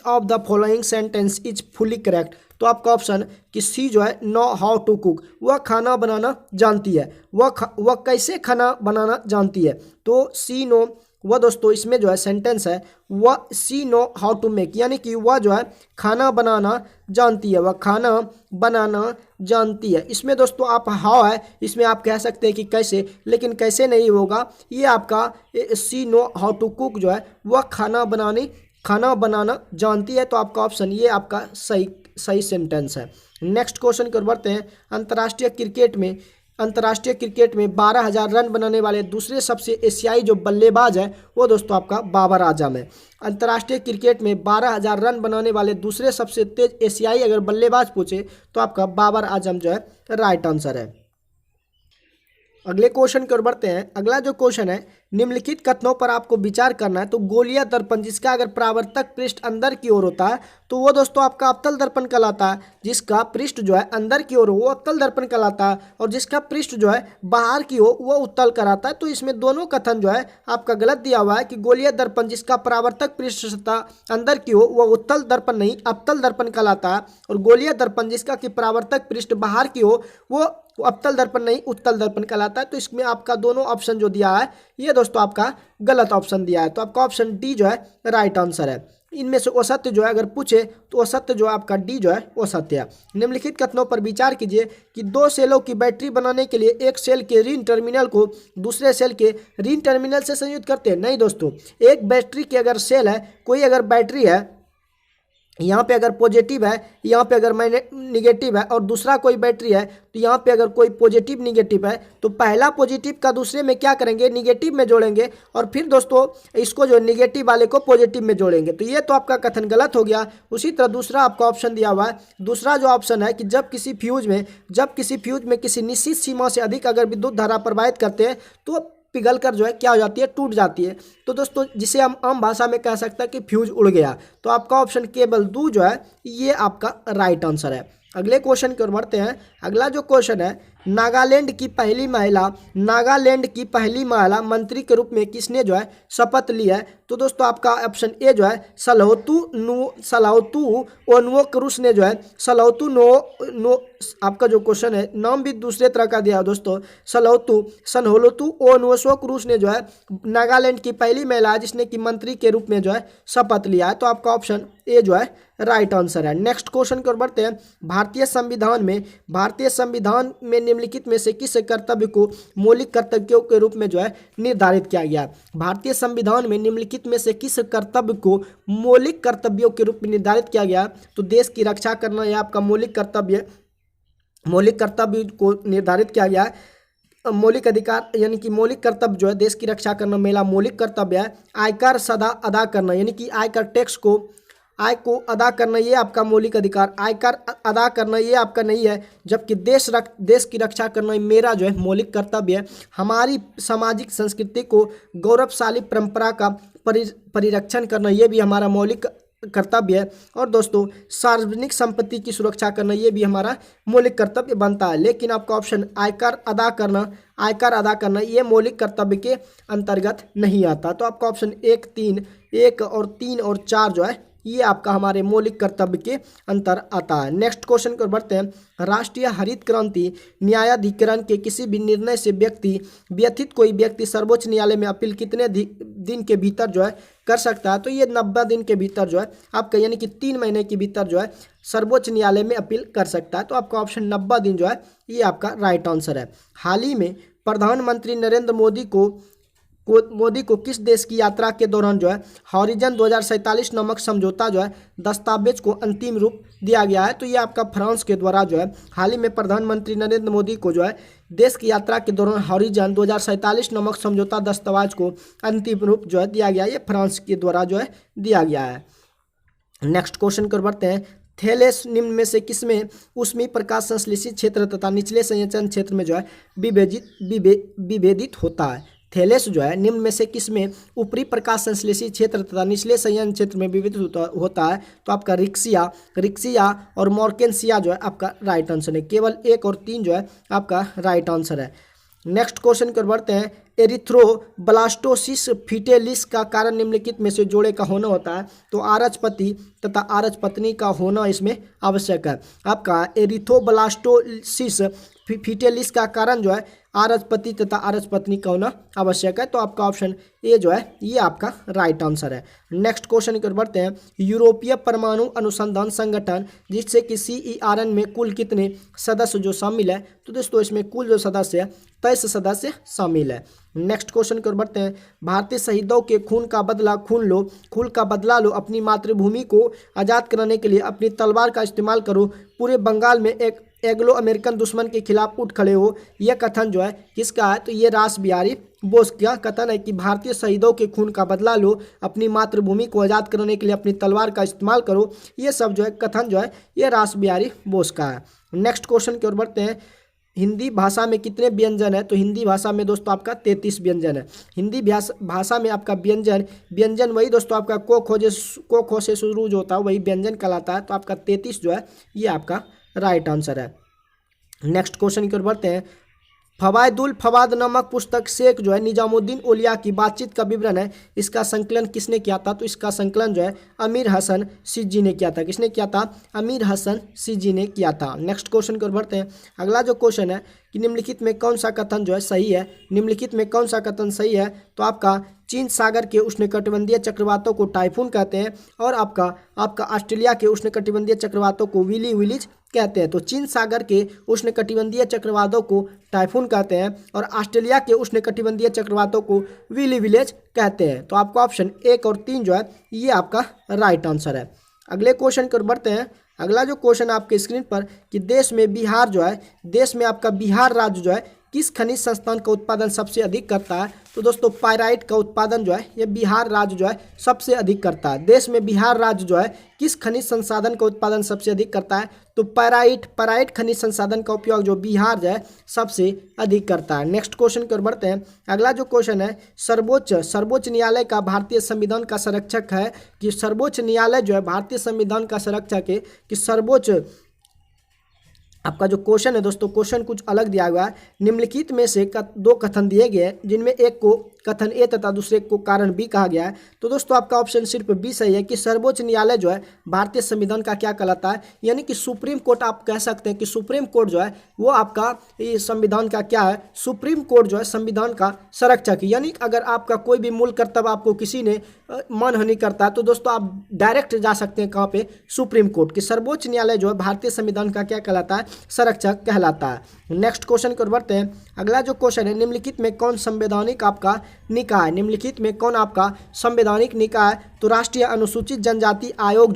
of the following sentence is fully correct, तो आपका ऑप्शन कि सी जो है नो हाउ टू कुक, वह खाना बनाना जानती है, वह कैसे खाना बनाना जानती है। तो सी नो, वह दोस्तों इसमें जो है सेंटेंस है वह सी नो हाउ टू मेक, यानी कि वह जो है खाना बनाना जानती है, वह खाना बनाना जानती है। इसमें दोस्तों आप हाउ है, इसमें आप कह सकते हैं कि कैसे, लेकिन कैसे नहीं होगा, ये आपका सी नो हाउ टू कुक जो है वह खाना बनाना जानती है। तो आपका ऑप्शन ये आपका सही सेंटेंस है। नेक्स्ट क्वेश्चन की ओर बढ़ते हैं। अंतर्राष्ट्रीय क्रिकेट में 12,000 रन बनाने वाले दूसरे सबसे एशियाई जो बल्लेबाज है वो दोस्तों आपका बाबर आजम है। अंतर्राष्ट्रीय क्रिकेट में 12,000 रन बनाने वाले दूसरे सबसे तेज एशियाई अगर बल्लेबाज पूछे तो आपका बाबर आजम जो है राइट आंसर है। अगले क्वेश्चन की ओर बढ़ते हैं। अगला जो क्वेश्चन है, निम्नलिखित कथनों पर आपको विचार करना है। तो गोलीय दर्पण जिसका अगर परावर्तक पृष्ठ अंदर की ओर होता है तो वो दोस्तों आपका अवतल दर्पण कहलाता है। जिसका पृष्ठ जो है अंदर की ओर हो वो अवतल दर्पण कहलाता है, और जिसका पृष्ठ जो है बाहर की हो वो उत्तल कहलाता है। तो इसमें दोनों कथन जो है आपका गलत दिया हुआ है कि गोलीय दर्पण जिसका परावर्तक पृष्ठ सतह अंदर की हो वो उत्तल दर्पण नहीं अवतल दर्पण कहलाता है, और गोलीय दर्पण जिसका कि परावर्तक पृष्ठ बाहर की हो वो अवतल दर्पण नहीं उत्तल दर्पण कहलाता है। तो इसमें आपका दोनों ऑप्शन जो दिया है ये दोस्तों आपका गलत ऑप्शन दिया है। तो आपका ऑप्शन डी जो है राइट आंसर है। इनमें से असत्य जो है अगर पूछे तो असत्य जो है आपका डी जो है असत्य है। निम्नलिखित कथनों पर विचार कीजिए कि दो सेलों की बैटरी बनाने के लिए एक सेल के ऋण टर्मिनल को दूसरे सेल के ऋण टर्मिनल से संयुक्त करते हैं। नहीं दोस्तों, एक बैटरी की अगर सेल है, कोई अगर बैटरी है, यहाँ पे अगर पॉजिटिव है, यहाँ पे अगर निगेटिव है, और दूसरा कोई बैटरी है तो यहाँ पे अगर कोई पॉजिटिव निगेटिव है तो पहला पॉजिटिव का दूसरे में क्या करेंगे, निगेटिव में जोड़ेंगे, और फिर दोस्तों इसको जो निगेटिव वाले को पॉजिटिव में जोड़ेंगे। तो ये तो आपका कथन गलत हो गया। उसी तरह दूसरा आपका ऑप्शन दिया हुआ है, दूसरा जो ऑप्शन है कि जब किसी फ्यूज में किसी निश्चित सीमा से अधिक अगर विद्युत धारा प्रवाहित करते हैं तो पिघल कर जो है क्या हो जाती है, टूट जाती है। तो दोस्तों जिसे हम आम भाषा में कह सकते हैं कि फ्यूज उड़ गया। तो आपका ऑप्शन केवल दो जो है ये आपका राइट आंसर है। अगले क्वेश्चन की ओर बढ़ते हैं। अगला जो क्वेश्चन है, नागालैंड की पहली महिला मंत्री के रूप में किसने जो है शपथ ली है। तो दोस्तों आपका ऑप्शन ए जो है सलोतू ओनवोकरुस ने जो है आपका जो क्वेश्चन है नाम भी दूसरे तरह का दिया है दोस्तों। सनहोलतु ओनवोकरुस ने जो है नागालैंड की पहली महिला है जिसने कि मंत्री के रूप में जो है शपथ लिया है। तो आपका ऑप्शन ए जो है राइट आंसर है। नेक्स्ट क्वेश्चन की ओर बढ़ते हैं। भारतीय संविधान में निम्नलिखित में से किस कर्तव्य को मौलिक कर्तव्यों के रूप में जो है निर्धारित किया गया। भारतीय संविधान में निम्नलिखित में से किस कर्तव्य को मौलिक कर्तव्यों के रूप में निर्धारित किया गया। तो देश की रक्षा करना यह आपका मौलिक कर्तव्य को निर्धारित किया गया है। मौलिक अधिकार यानी कि मौलिक कर्तव्य जो है देश की रक्षा करना मेरा मौलिक कर्तव्य है। आयकर सदा अदा करना यानी कि आयकर टैक्स को अदा करना ये आपका मौलिक अधिकार, आयकर अदा करना ये आपका नहीं है। जबकि देश की रक्षा करना मेरा जो है मौलिक कर्तव्य है। हमारी सामाजिक संस्कृति को गौरवशाली परंपरा का परिरक्षण करना ये भी हमारा मौलिक कर्तव्य है। और दोस्तों सार्वजनिक संपत्ति की सुरक्षा करना ये भी हमारा मौलिक कर्तव्य बनता है। लेकिन आपका ऑप्शन आयकर अदा करना ये मौलिक कर्तव्य के अंतर्गत नहीं आता। तो आपका ऑप्शन 1 और 3 और 4 जो है ये आपका हमारे मौलिक कर्तव्य के अंतर आता है। नेक्स्ट क्वेश्चन को बढ़ते हैं। राष्ट्रीय हरित क्रांति न्यायाधिकरण के किसी भी निर्णय से व्यथित कोई व्यक्ति सर्वोच्च न्यायालय में अपील कितने दिन के भीतर जो है कर सकता है? तो ये 90 दिन के भीतर जो है आपका, यानी कि 3 महीने के भीतर जो है सर्वोच्च न्यायालय में अपील कर सकता है। तो आपका ऑप्शन 90 दिन जो है ये आपका राइट आंसर है। हाल ही में प्रधानमंत्री नरेंद्र मोदी को किस देश की यात्रा के दौरान जो है हॉरिजन 2047 नामक समझौता जो है दस्तावेज को अंतिम रूप दिया गया है? तो ये आपका फ्रांस के द्वारा जो है हाल ही में प्रधानमंत्री नरेंद्र मोदी को जो है देश की यात्रा के दौरान हॉरिजन 2047 नामक समझौता दस्तावेज को अंतिम रूप जो है दिया गया है। ये फ्रांस के द्वारा जो है दिया गया है। नेक्स्ट क्वेश्चन कर बढ़ते हैं। थैलेस निम्न में से किसमें ऊष्मीय प्रकाश संश्लेषित क्षेत्र तथा निचले संचयन क्षेत्र में जो है विभेदित होता है? थैलेस जो है निम्न में से किसमें ऊपरी प्रकाश संश्लेषित क्षेत्र तथा निचले संचयन क्षेत्र में विभेदित होता है? तो आपका रिक्सिया और मॉर्केंसिया जो है आपका राइट आंसर है। केवल 1 और 3 जो है आपका राइट आंसर है। नेक्स्ट क्वेश्चन कर बढ़ते हैं। एरिथ्रोब्लास्टोसिस फीटेलिस का कारण निम्नलिखित में से जोड़े का होना होता है? तो आरज पति तथा आरज पत्नी का होना इसमें आवश्यक है। आपका एरिथ्रोब्लास्टोसिस फीटेलिस का कारण जो है आरज पति तथा आरज पत्नी का होना आवश्यक है। तो आपका ऑप्शन ए जो है ये आपका राइट आंसर है। नेक्स्ट क्वेश्चन की ओर बढ़ते हैं। यूरोपीय परमाणु अनुसंधान संगठन जिससे कि CERN में कुल कितने सदस्य जो शामिल है? तो दोस्तों इसमें कुल जो सदस्य है 23 सदस्य शामिल है। नेक्स्ट क्वेश्चन की ओर बढ़ते हैं। भारतीय शहीदों के खून का बदला लो, अपनी मातृभूमि को आज़ाद कराने के लिए अपनी तलवार का इस्तेमाल करो, पूरे बंगाल में एक एंग्लो अमेरिकन दुश्मन के खिलाफ उठ खड़े हो, यह कथन जो है किसका है? तो ये रास बिहारी बोस का कथन है कि भारतीय शहीदों के खून का बदला लो, अपनी मातृभूमि को आज़ाद कराने के लिए अपनी तलवार का इस्तेमाल करो, ये सब जो है कथन जो है ये रास बिहारी बोस का है। नेक्स्ट क्वेश्चन की ओर बढ़ते हैं। हिंदी भाषा में कितने व्यंजन है? तो हिंदी भाषा में दोस्तों आपका 33 व्यंजन है। हिंदी भाषा में आपका व्यंजन वही दोस्तों आपका को खो से शुरू जो होता है वही व्यंजन कहलाता है। तो आपका 33 जो है ये आपका राइट आंसर है। नेक्स्ट क्वेश्चन की ओर बढ़ते हैं। फवायदुल फवाद नामक पुस्तक शेख जो है निजामुद्दीन औलिया की बातचीत का विवरण है, इसका संकलन किसने किया था? तो इसका संकलन जो है अमीर हसन सिज्जी ने किया था। किसने किया था? अमीर हसन सिज्जी ने किया था। नेक्स्ट क्वेश्चन की ओर बढ़ते हैं। अगला जो क्वेश्चन है कि निम्नलिखित में कौन सा कथन जो है सही है? निम्नलिखित में कौन सा कथन सही है? तो आपका चीन सागर के उष्णकटिबंधीय चक्रवातों को टाइफून कहते हैं और आपका ऑस्ट्रेलिया के उष्णकटिबंधीय चक्रवातों को विली विलीज कहते हैं। तो चीन सागर के उष्णकटिबंधीय चक्रवातों को टाइफून कहते हैं और ऑस्ट्रेलिया के उष्णकटिबंधीय चक्रवातों को विली विलेज कहते हैं। तो आपका ऑप्शन 1 और 3 जो है ये आपका राइट आंसर है। अगले क्वेश्चन की ओर बढ़ते हैं। अगला जो क्वेश्चन आपके स्क्रीन पर कि देश में आपका बिहार राज्य जो है किस खनिज संस्थान का उत्पादन सबसे अधिक करता है? तो दोस्तों पाइराइट का उत्पादन जो है ये बिहार राज्य जो है सबसे अधिक करता है। देश में बिहार राज्य जो है किस खनिज संसाधन का उत्पादन सबसे अधिक करता है? तो पाइराइट खनिज संसाधन का उपयोग जो बिहार जो है सबसे अधिक करता है। नेक्स्ट क्वेश्चन की ओर बढ़ते हैं। अगला जो क्वेश्चन है सर्वोच्च न्यायालय का भारतीय संविधान का संरक्षक है कि सर्वोच्च न्यायालय जो है भारतीय संविधान का संरक्षक है कि सर्वोच्च आपका जो क्वेश्चन है दोस्तों क्वेश्चन कुछ अलग दिया हुआ है। निम्नलिखित में से 2 कथन दिए गए हैं जिनमें एक को कथन ए तथा दूसरे को कारण बी कहा गया है। तो दोस्तों आपका ऑप्शन सिर्फ बी सही है कि सर्वोच्च न्यायालय जो है भारतीय संविधान का क्या कहलाता है? यानी कि सुप्रीम कोर्ट आप कह सकते हैं कि सुप्रीम कोर्ट जो है वो आपका ये संविधान का क्या है? सुप्रीम कोर्ट जो है संविधान का संरक्षक है। यानी अगर आपका कोई भी मूल कर्तव्य आपको किसी ने मानहानि करता है तो दोस्तों आप डायरेक्ट जा सकते हैं कहाँ पे? Supreme court. कि सर्वोच्च न्यायालय जो है भारतीय संविधान का क्या कहलाता है? संरक्षक कहलाता है। नेक्स्ट क्वेश्चन की ओर बढ़ते हैं। अगला जो क्वेश्चन है निम्नलिखित में कौन संवैधानिक आपका निकाय? निम्नलिखित में कौन आपका संवैधानिक निकाय? तो राष्ट्रीय अनुसूचित जनजाति आयोग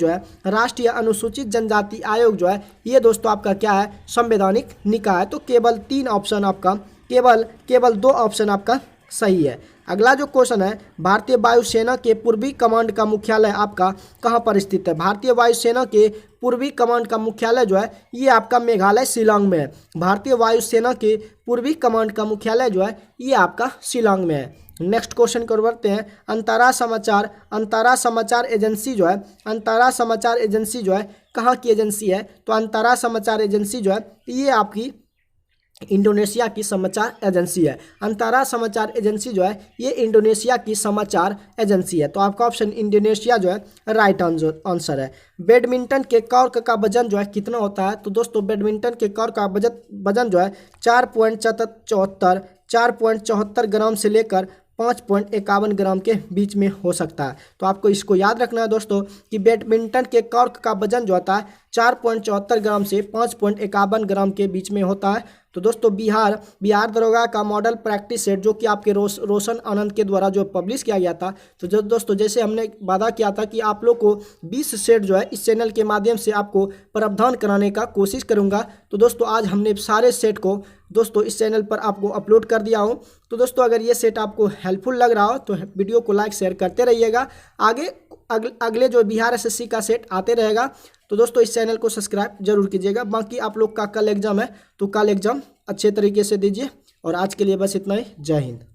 जो है ये दोस्तों आपका क्या है? संवैधानिक निकाय। तो केवल 3 ऑप्शन आपका केवल 2 ऑप्शन आपका सही है। अगला जो क्वेश्चन है भारतीय वायुसेना के पूर्वी कमांड का मुख्यालय आपका कहाँ पर स्थित है? भारतीय वायुसेना के पूर्वी कमांड का मुख्यालय जो है ये आपका मेघालय शिलांग में है। भारतीय वायुसेना के पूर्वी कमांड का मुख्यालय जो है ये आपका शिलांग में है। नेक्स्ट क्वेश्चन को बढ़ते हैं। अंतरा समाचार एजेंसी जो है, अंतरा समाचार एजेंसी जो है कहाँ की एजेंसी है? तो अंतरा समाचार एजेंसी जो है ये आपकी इंडोनेशिया की समाचार एजेंसी है। अंतरा समाचार एजेंसी जो है ये इंडोनेशिया की समाचार एजेंसी है। तो आपका ऑप्शन इंडोनेशिया जो है राइट आंसर है। बैडमिंटन के कॉर्क का वजन जो है कितना होता है? तो दोस्तों बैडमिंटन के कॉर्क का वजन जो है 4.74 ग्राम से लेकर 5.51 ग्राम के बीच में हो सकता है। तो आपको इसको याद रखना है दोस्तों कि बैडमिंटन के कॉर्क का वजन जो होता है 4.74 ग्राम से 5.51 ग्राम के बीच में होता है। तो दोस्तों बिहार दरोगा का मॉडल प्रैक्टिस सेट जो कि आपके रोशन आनंद के द्वारा जो पब्लिश किया गया था, तो जो दोस्तों जैसे हमने वादा किया था कि आप लोग को 20 सेट जो है इस चैनल के माध्यम से आपको प्रावधान कराने का कोशिश करूंगा। तो दोस्तों आज हमने सारे सेट को दोस्तों इस चैनल पर आपको अपलोड कर दिया हूं। तो दोस्तों अगर ये सेट आपको हेल्पफुल लग रहा हो तो वीडियो को लाइक शेयर करते रहिएगा। अगले जो बिहार एसएससी का सेट आते रहेगा। तो दोस्तों इस चैनल को सब्सक्राइब जरूर कीजिएगा। बाकी आप लोग का कल एग्जाम है तो कल एग्जाम अच्छे तरीके से दीजिए। और आज के लिए बस इतना ही। जय हिंद।